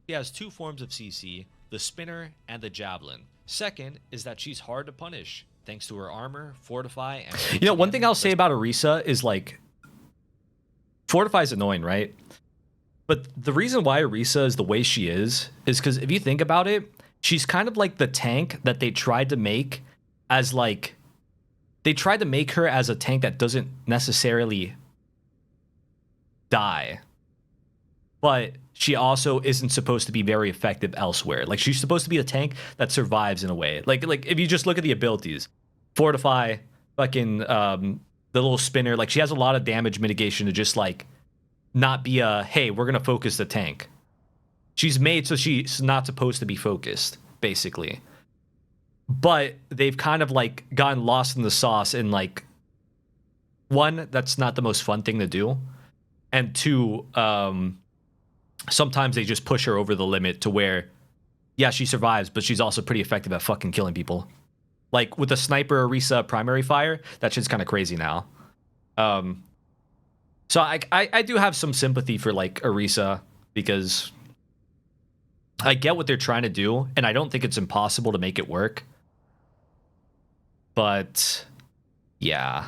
She has 2 forms of CC, the spinner and the javelin. Second is that she's hard to punish, thanks to her armor, Fortify, and... You know, one thing I'll say about Orisa is, like, Fortify is annoying, right? But the reason why Orisa is the way she is because if you think about it, she's kind of like the tank that they tried to make as, like... They tried to make her as a tank that doesn't necessarily die. But she also isn't supposed to be very effective elsewhere. Like, she's supposed to be a tank that survives in a way. Like if you just look at the abilities, Fortify, fucking the little spinner, like, she has a lot of damage mitigation to just, like, not be a, hey, we're gonna focus the tank. She's made so she's not supposed to be focused, basically. But they've kind of, like, gotten lost in the sauce in, like, 1, that's not the most fun thing to do, and 2, sometimes they just push her over the limit to where, yeah, she survives, but she's also pretty effective at fucking killing people. Like, with the sniper Orisa primary fire, that shit's kind of crazy now. So I do have some sympathy for, like, Orisa, because I get what they're trying to do, and I don't think it's impossible to make it work. But, yeah,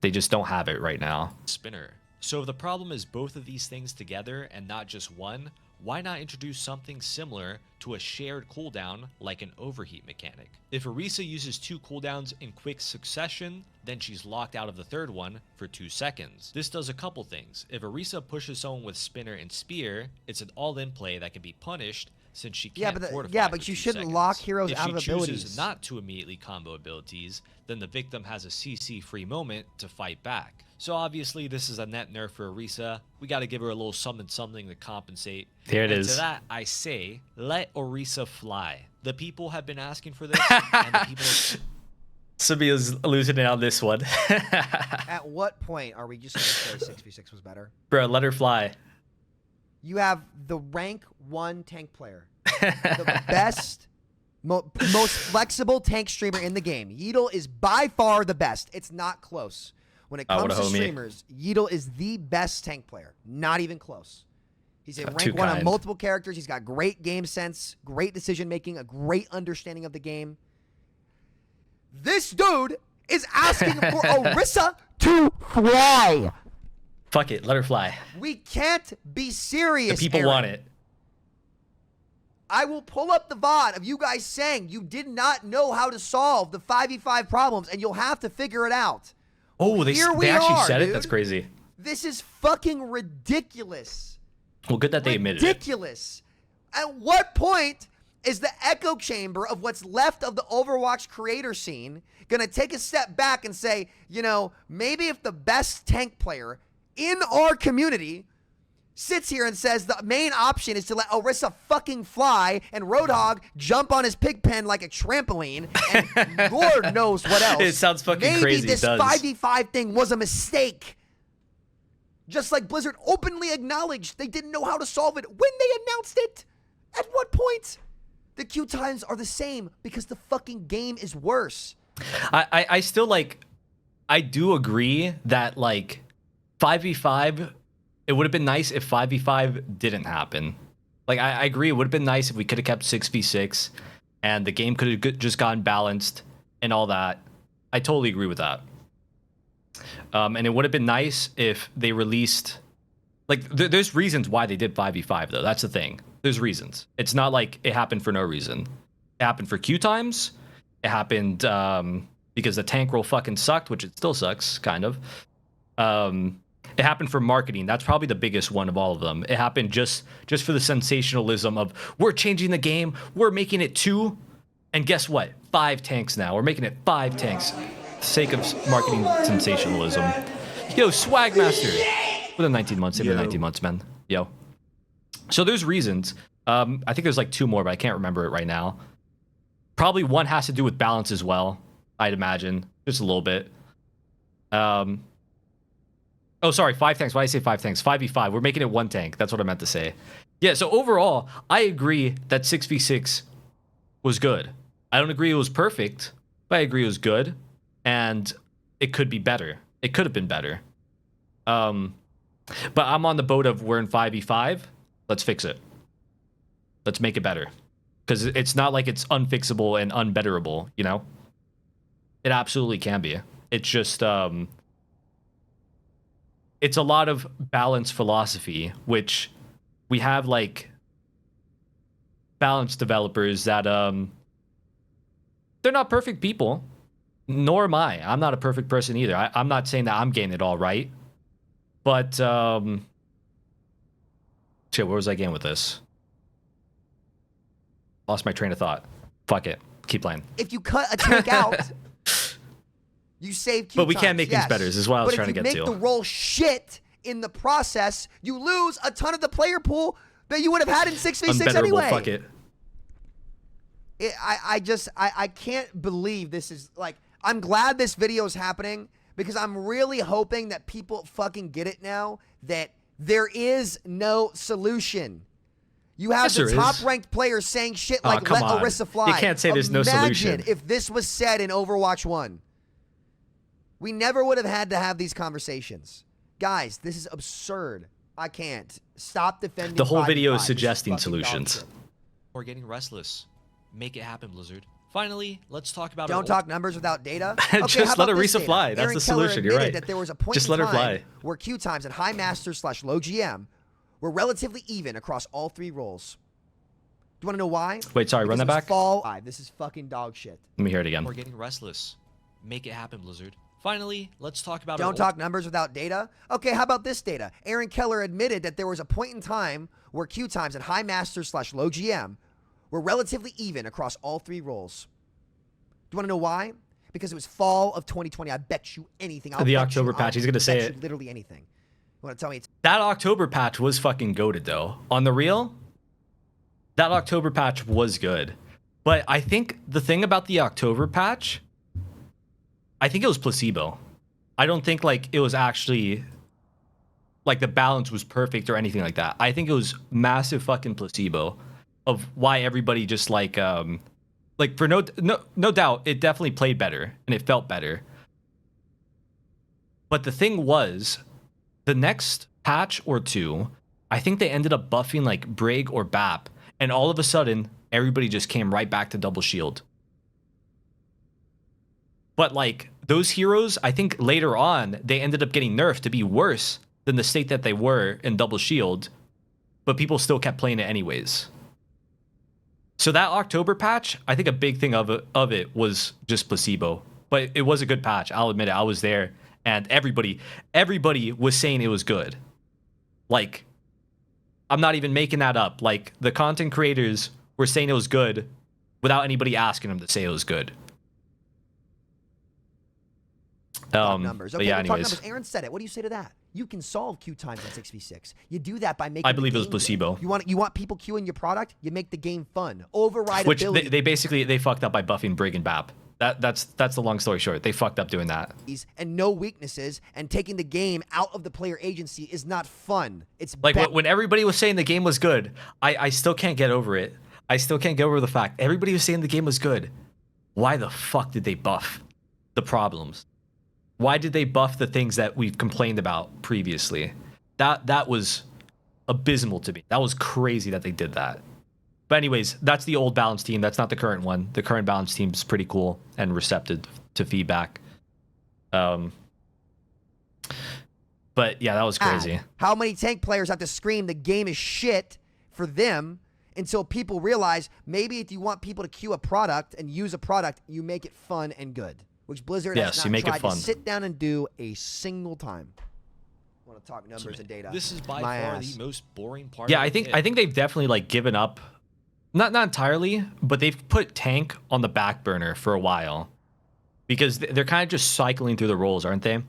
they just don't have it right now. spinner. So if the problem is both of these things together and not just one, why not introduce something similar to a shared cooldown like an overheat mechanic? If Orisa uses 2 cooldowns in quick succession, then she's locked out of the third one for 2 seconds. This does a couple things. If Orisa pushes someone with spinner and spear, it's an all-in play that can be punished since she can't fortify but for you 2 shouldn't seconds. lock heroes if out of she abilities. chooses not to immediately combo abilities, then the victim has a CC-free moment to fight back. So obviously this is a net nerf for Orisa. We got to give her a little something to compensate. There it And is. to that I say, let Orisa fly. The people have been asking for this, and the people... Sabia's losing it on this one. At what point are we just going to say 6v6 was better? Bro, let her fly. You have the rank 1 tank player. The best, most flexible tank streamer in the game. Yeatle is by far the best. It's not close. When it comes to streamers, Yeatle is the best tank player. Not even close. He's a rank 1 on multiple characters. He's got great game sense, great decision making, a great understanding of the game. This dude is asking for Orisa to fly. Fuck it, let her fly. We can't be serious. The people Aaron. want it. I will pull up the VOD of you guys saying you did not know how to solve the 5v5 problems, and you'll have to figure it out. Oh, they actually said it? That's crazy. This is fucking ridiculous. Well, good that they admitted it. Ridiculous. At what point is the echo chamber of what's left of the Overwatch creator scene going to take a step back and say, you know, maybe if the best tank player in our community sits here and says the main option is to let Orisa fucking fly and Roadhog jump on his pig pen like a trampoline and Lord knows what else. It sounds fucking maybe crazy. Maybe this 5v5 thing was a mistake. Just like Blizzard openly acknowledged they didn't know how to solve it when they announced it. At what point? The queue times are the same because the fucking game is worse. I still, like, I do agree that, like, 5v5, it would have been nice if 5v5 didn't happen. Like, I agree, it would have been nice if we could have kept 6v6 and the game could have just gotten balanced and all that. I totally agree with that. And it would have been nice if they released... Like, there's reasons why they did 5v5, though. That's the thing. There's reasons. It's not like it happened for no reason. It happened for queue times. It happened because the tank role fucking sucked, which it still sucks, kind of. It happened for marketing. That's probably the biggest one of all of them. It happened just for the sensationalism of, we're changing the game, we're making it 2, and guess what? 5 tanks now. We're making it 5 tanks. For the sake of marketing sensationalism. Yo, Swagmaster. Within 19 months. Within 19 months, man. Yo. So there's reasons. I think there's like 2 more, but I can't remember it right now. Probably one has to do with balance as well, I'd imagine. Just a little bit. Oh, sorry, 5 tanks. Why did I say 5 tanks? 5v5. We're making it 1 tank. That's what I meant to say. Yeah, so overall, I agree that 6v6 was good. I don't agree it was perfect, but I agree it was good. And it could be better. It could have been better. But I'm on the boat of we're in 5v5. Let's fix it. Let's make it better. Because it's not like it's unfixable and unbetterable, you know? It absolutely can be. It's just... it's a lot of balance philosophy, which we have like balance developers that they're not perfect people, nor am I. I'm not a perfect person either. I'm not saying that I'm getting it all right, but shit, where was I getting with this? Lost my train of thought. Fuck it. Keep playing. If you cut a tank out, you save queue But we times, can't make things better, is what I was trying to get to. But if you make the role shit in the process, you lose a ton of the player pool that you would have had in 6v6 anyway. Fuck it. I can't believe this is, like, I'm glad this video is happening because I'm really hoping that people fucking get it now that there is no solution. You have the top-ranked players saying shit like, let Orisa fly. You can't say there's no solution. Imagine if this was said in Overwatch 1. We never would have had to have these conversations. Guys, this is absurd. I can't. Stop defending the whole 5v5. video is suggesting solutions. We're getting restless. Make it happen, Blizzard. Finally, let's talk about... Don't talk numbers without data. Okay, Just let Orisa fly. That's the solution. You're right. That there was a point Just in let her time fly. where queue times at high master / low GM were relatively even across all 3 roles. Do you want to know why? Wait, sorry, run that back. Fall 5. This is fucking dog shit. Let me hear it again. We're getting restless. Make it happen, Blizzard. Finally, let's talk about... Don't talk numbers without data. Okay, how about this data? Aaron Keller admitted that there was a point in time where queue times at high master / low GM were relatively even across all 3 roles. Do you want to know why? Because it was fall of 2020. I bet you anything. The October patch. He's going to say it. Literally anything. You want to tell me it's... That October patch was fucking goated, though. On the real, that October patch was good. But I think the thing about the October patch... I think it was placebo. I don't think like it was actually like the balance was perfect or anything like that. I think it was massive fucking placebo of why everybody just like for no doubt it definitely played better and it felt better. But the thing was, the next patch or 2, I think they ended up buffing like Brig or BAP, and all of a sudden everybody just came right back to double shield. But like those heroes, I think later on they ended up getting nerfed to be worse than the state that they were in double shield, but people still kept playing it anyways. So that October patch, I think a big thing of it was just placebo. But it was a good patch. I'll admit it. I was there, and everybody was saying it was good. Like, I'm not even making that up. Like, the content creators were saying it was good without anybody asking them to say it was good. numbers. Okay, yeah, we'll talk anyways. numbers. Aaron said it. What do you say to that? You can solve queue times in 6v6. You do that by making. I believe the it was game placebo. good. You want people queuing your product. You make the game fun. Override Which ability. they basically fucked up by buffing Brig and BAP. That's the long story short. They fucked up doing that. And no weaknesses, and taking the game out of the player agency is not fun. It's Like when everybody was saying the game was good, I still can't get over it. I still can't get over the fact everybody was saying the game was good. Why the fuck did they buff the problems? Why did they buff the things that we've complained about previously? That was abysmal to me. That was crazy that they did that. But anyways, that's the old balance team. That's not the current one. The current balance team is pretty cool and receptive to feedback. But yeah, that was crazy. How many tank players have to scream the game is shit for them until people realize maybe if you want people to queue a product and use a product, you make it fun and good, which Blizzard has Yes, you not make it tried fun. to sit down and do a single time. I want to talk numbers and data. This is by My far ass. the most boring part. Yeah, of I the think kit. they've definitely like given up, not entirely, but they've put tank on the back burner for a while, because they're kind of just cycling through the roles, aren't they?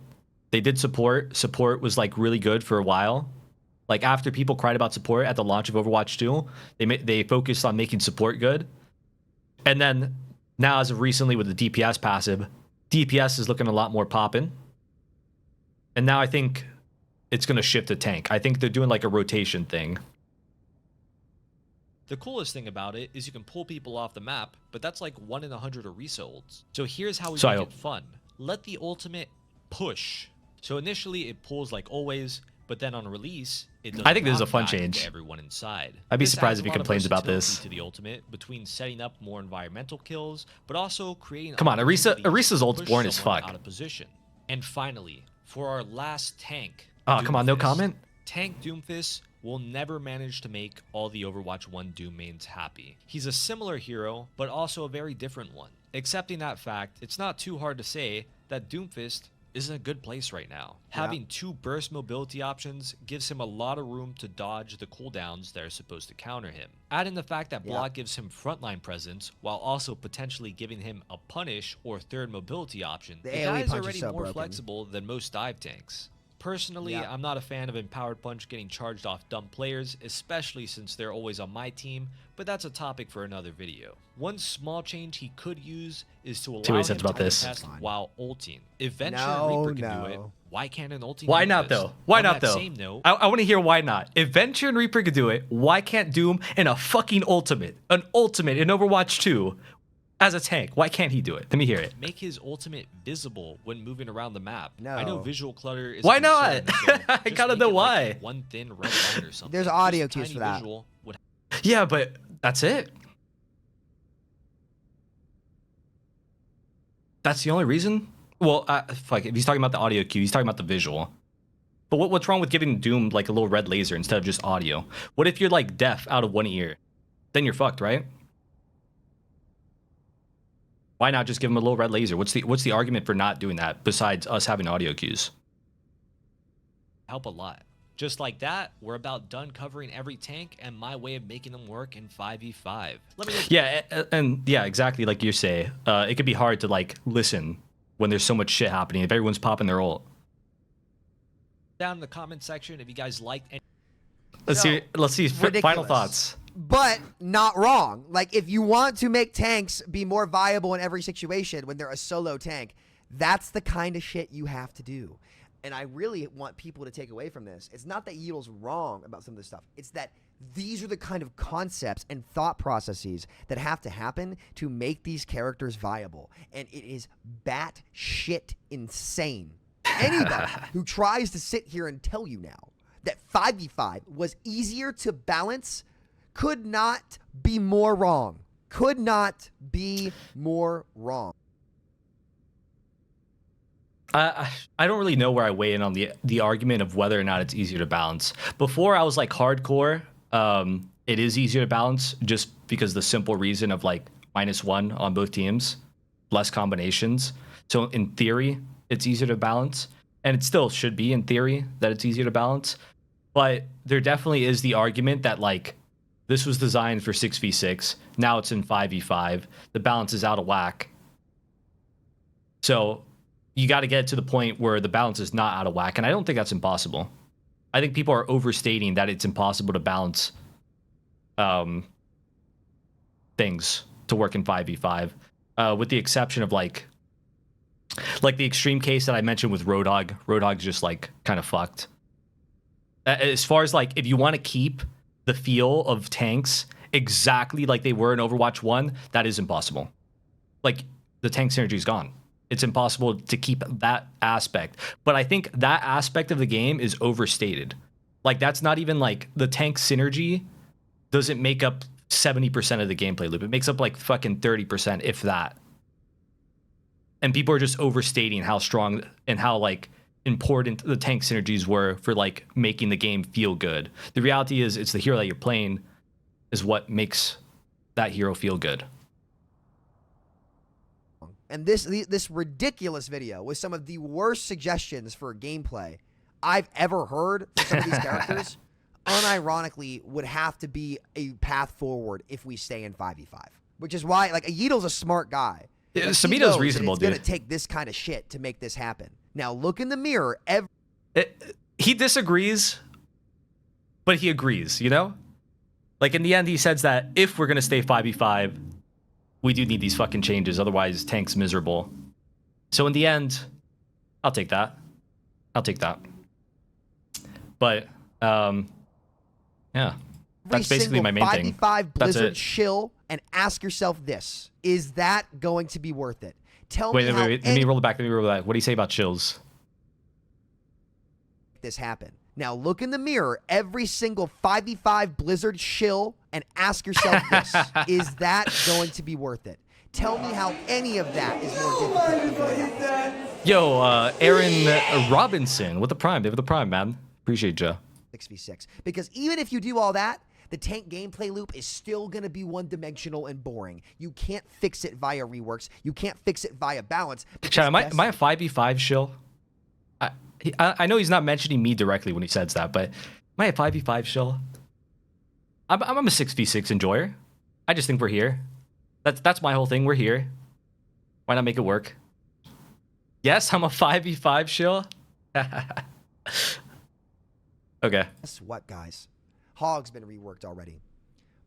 They did support. Support was like really good for a while. Like after people cried about support at the launch of Overwatch 2, they focused on making support good. And then now, as of recently with the DPS passive, DPS is looking a lot more poppin'. And now I think it's going to shift to tank. I think they're doing like a rotation thing. The coolest thing about it is you can pull people off the map, but that's like 1 in 100 Orisa ults. So here's how we So I make hope. it fun. Let the ultimate push. So initially it pulls like always, but then on release, it does I think this is a knockback fun to change. everyone inside. I'd be This surprised adds if a he lot of complains about versatility this. to the ultimate between setting up more environmental kills, but also creating Come on, Orisa's opportunities to ult's push boring as someone fuck. out of position. And finally, for our last tank. Oh, come on, no Doomfist. comment? Tank Doomfist will never manage to make all the Overwatch 1 Doom mains happy. He's a similar hero, but also a very different one. Accepting that fact, it's not too hard to say that Doomfist is in a good place right now. Yeah. Having 2 burst mobility options gives him a lot of room to dodge the cooldowns that are supposed to counter him. Add in the fact that block gives him frontline presence, while also potentially giving him a punish or third mobility option. The The AoE guy is punch is already so more broken. flexible than most dive tanks. Personally, Yeah. I'm not a fan of Empowered Punch getting charged off dumb players, especially since they're always on my team, but that's a topic for another video. One small change he could use is to allow what he him says to about this. contest while ulting. If Venture No, and Reaper can do it, no. why can't an ulting Why not Doomfist? though? Why On not that though? Same note, I want to hear why not. If Venture and Reaper could do it, why can't Doom in a fucking ultimate, an ultimate in Overwatch 2 as a tank? Why can't he do it? Let me hear it. make his ultimate visible when moving around the map. No. I know visual clutter is Why a concern, not? so I just gotta make know it like why. one thin red line or something. There's Just audio a cues tiny for that. visual would Yeah, but that's it. That's the only reason? Well, fuck, if he's talking about the audio cue, he's talking about the visual. But what's wrong with giving Doom like a little red laser instead of just audio? What if you're like deaf out of one ear? Then you're fucked, right? Why not just give him a little red laser? What's the argument for not doing that besides us having audio cues? help a lot. Just like that, we're about done covering every tank and my way of making them work in 5v5. Let me know Yeah, and yeah, exactly like you say. It could be hard to like listen when there's so much shit happening. If everyone's popping their ult. down in the comment section if you guys liked any. Let's So, see. Let's see. Final ridiculous. thoughts. But not wrong. Like, if you want to make tanks be more viable in every situation when they're a solo tank, that's the kind of shit you have to do. And I really want people to take away from this. It's not that yeatle's wrong about some of this stuff. It's that these are the kind of concepts and thought processes that have to happen to make these characters viable. And it is batshit insane. Anybody who tries to sit here and tell you now that 5v5 was easier to balance could not be more wrong. Could not be more wrong. I don't really know where I weigh in on the argument of whether or not it's easier to balance. Before I was like hardcore. It is easier to balance just because the simple reason of like -1 on both teams, less combinations. So in theory, it's easier to balance, and it still should be in theory that it's easier to balance. But there definitely is the argument that like this was designed for 6v6. Now it's in 5v5. The balance is out of whack. So you got to get to the point where the balance is not out of whack. And I don't think that's impossible. I think people are overstating that it's impossible to balance things to work in 5v5, with the exception of like the extreme case that I mentioned with Roadhog. Roadhog's just like kind of fucked. As far as like if you want to keep the feel of tanks exactly like they were in Overwatch 1, that is impossible. Like the tank synergy is gone. It's impossible to keep that aspect. But I think that aspect of the game is overstated. Like that's not even like the tank synergy doesn't make up 70% of the gameplay loop. It makes up like fucking 30%, if that. And people are just overstating how strong and how like important the tank synergies were for like making the game feel good. The reality is it's the hero that you're playing. is what makes that hero feel good. And this ridiculous video with some of the worst suggestions for gameplay I've ever heard for some of these characters, unironically, would have to be a path forward if we stay in 5v5. Which is why, like, a yeatle's a smart guy. Yeah, Like, Samito's reasonable, it's dude. gonna take this kind of shit to make this happen. Now look in the mirror. He disagrees, but he agrees, you know? Like, in the end, he says that if we're going to stay 5v5, we do need these fucking changes. Otherwise, tank's miserable. So in the end, I'll take that. I'll take that. But, yeah. That's basically my main thing. 5v5 That's Blizzard it. shill and ask yourself this. Is that going to be worth it? Tell me Wait. how Let me roll it back. What do you say about chills? this happen. Now look in the mirror every single 5v5 Blizzard shill and ask yourself this. Is that going to be worth it? Tell me how any of that is more difficult than what else. Yo, Aaron Robinson with the Prime. They have the Prime, man. Appreciate ya. 6v6. Because even if you do all that, the tank gameplay loop is still going to be one-dimensional and boring. You can't fix it via reworks. You can't fix it via balance. Chat, am I a 5v5 shill? I know he's not mentioning me directly when he says that, but am I a 5v5 shill? I'm a 6v6 enjoyer. I just think we're here. That's my whole thing. We're here. Why not make it work? Yes, I'm a 5v5 shill. Okay. Guess what, guys? Hog's been reworked already.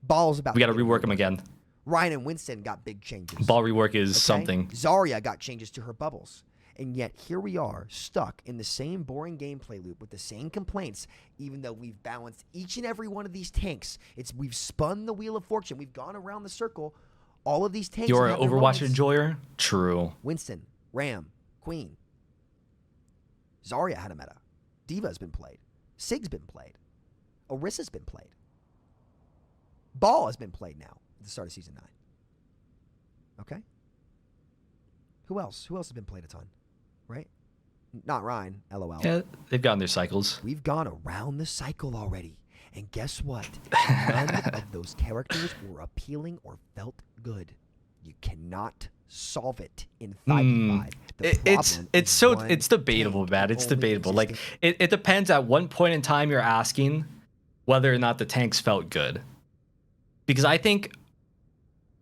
Ball's about We got to get rework him again. Ryan and Winston got big changes. Ball rework is Okay? something. Zarya got changes to her bubbles. And yet here we are, stuck in the same boring gameplay loop with the same complaints, even though we've balanced each and every one of these tanks. We've spun the wheel of fortune. We've gone around the circle. All of these tanks. You're an have their Overwatch moments. enjoyer? True. Winston, Ram, Queen. Zarya had a meta. D.Va's been played. Sig's been played. Orisa's been played. Ball has been played now at the start of Season 9. Okay? Who else? Who else has been played a ton? Right? Not Ryan, LOL. Yeah, they've gotten their cycles. We've gone around the cycle already. And guess what? None of those characters were appealing or felt good. You cannot solve it in 5v5. It's debatable, man. It's debatable. Like it depends at one point in time you're asking whether or not the tanks felt good. Because I think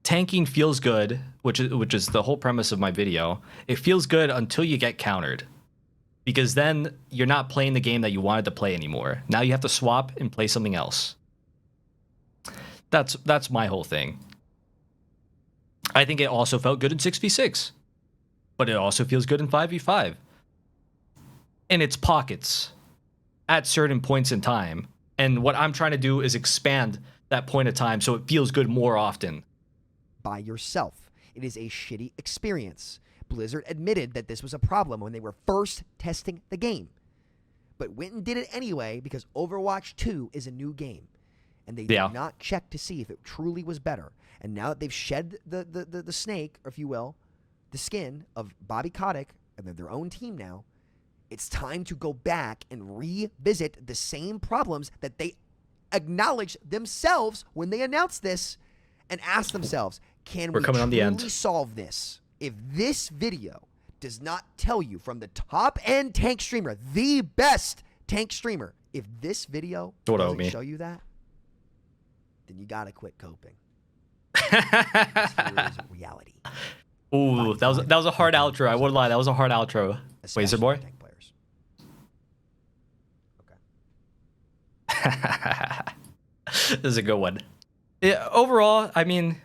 tanking feels good, which is the whole premise of my video. It feels good until you get countered. Because then you're not playing the game that you wanted to play anymore. Now you have to swap and play something else. That's my whole thing. I think it also felt good in 6v6. But it also feels good in 5v5. In its pockets. At certain points in time. And what I'm trying to do is expand that point of time so it feels good more often. By yourself. It is a shitty experience. Blizzard admitted that this was a problem when they were first testing the game. But went and did it anyway because Overwatch 2 is a new game. And they did not check to see if it truly was better. And now that they've shed the snake, or if you will, the skin of Bobby Kotick, and they're their own team now, it's time to go back and revisit the same problems that they acknowledged themselves when they announced this and ask themselves, can we truly solve this? If this video does not tell you from the top-end tank streamer, the best tank streamer, if this video doesn't show you that, then you gotta quit coping. Here is reality. Ooh, that was a hard outro. I wouldn't lie, that was a hard outro. Wait, is there more? Tank players. Okay. This is a good one. Yeah, overall, I mean,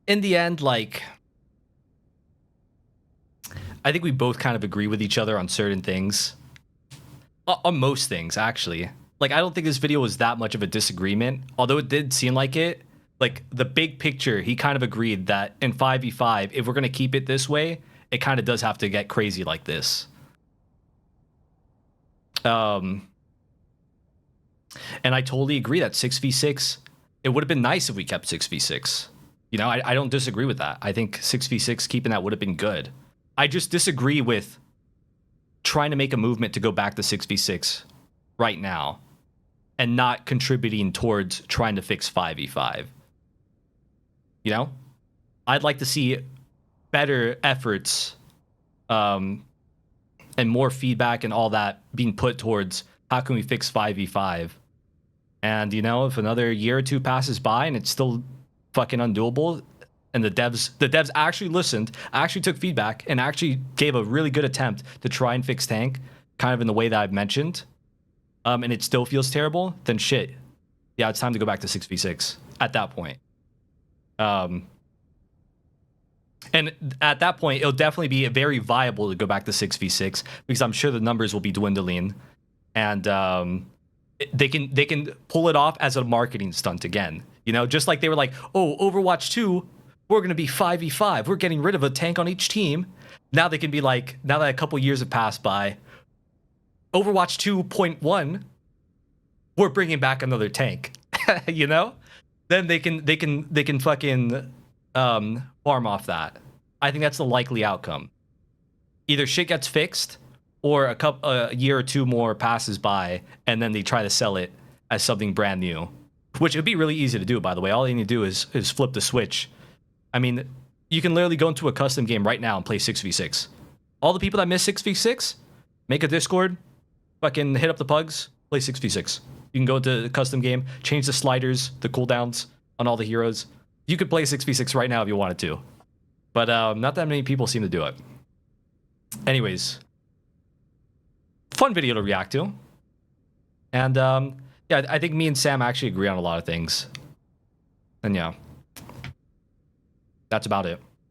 in the end, like, I think we both kind of agree with each other on certain things. On most things, actually. Like, I don't think this video was that much of a disagreement, although it did seem like it. Like, the big picture, he kind of agreed that in 5v5, if we're going to keep it this way, it kind of does have to get crazy like this. And I totally agree that 6v6, it would have been nice if we kept 6v6. You know, I don't disagree with that. I think 6v6, keeping that would have been good. I just disagree with trying to make a movement to go back to 6v6 right now. and not contributing towards trying to fix 5v5. You know, I'd like to see better efforts and more feedback and all that being put towards how can we fix 5v5. And, you know, if another year or two passes by and it's still fucking undoable, and the devs actually listened, actually took feedback, and actually gave a really good attempt to try and fix tank, kind of in the way that I've mentioned, and it still feels terrible, then shit. Yeah, it's time to go back to 6v6 at that point. And at that point, it'll definitely be very viable to go back to 6v6 because I'm sure the numbers will be dwindling, and they can pull it off as a marketing stunt again. You know, just like they were like, oh, Overwatch 2, we're going to be 5v5. We're getting rid of a tank on each team. Now they can be like, now that a couple years have passed by, Overwatch 2.1, we're bringing back another tank. You know? Then they can fucking farm off that. I think that's the likely outcome. Either shit gets fixed or a year or two more passes by and then they try to sell it as something brand new, which would be really easy to do, by the way. All you need to do is flip the switch. I mean, you can literally go into a custom game right now and play 6v6. All the people that miss 6v6, make a Discord, fucking hit up the pugs, play 6v6. You can go to the custom game, change the sliders, the cooldowns on all the heroes. You could play 6v6 right now if you wanted to. But not that many people seem to do it. Anyways, fun video to react to. And yeah, I think me and Sam actually agree on a lot of things. And yeah, that's about it.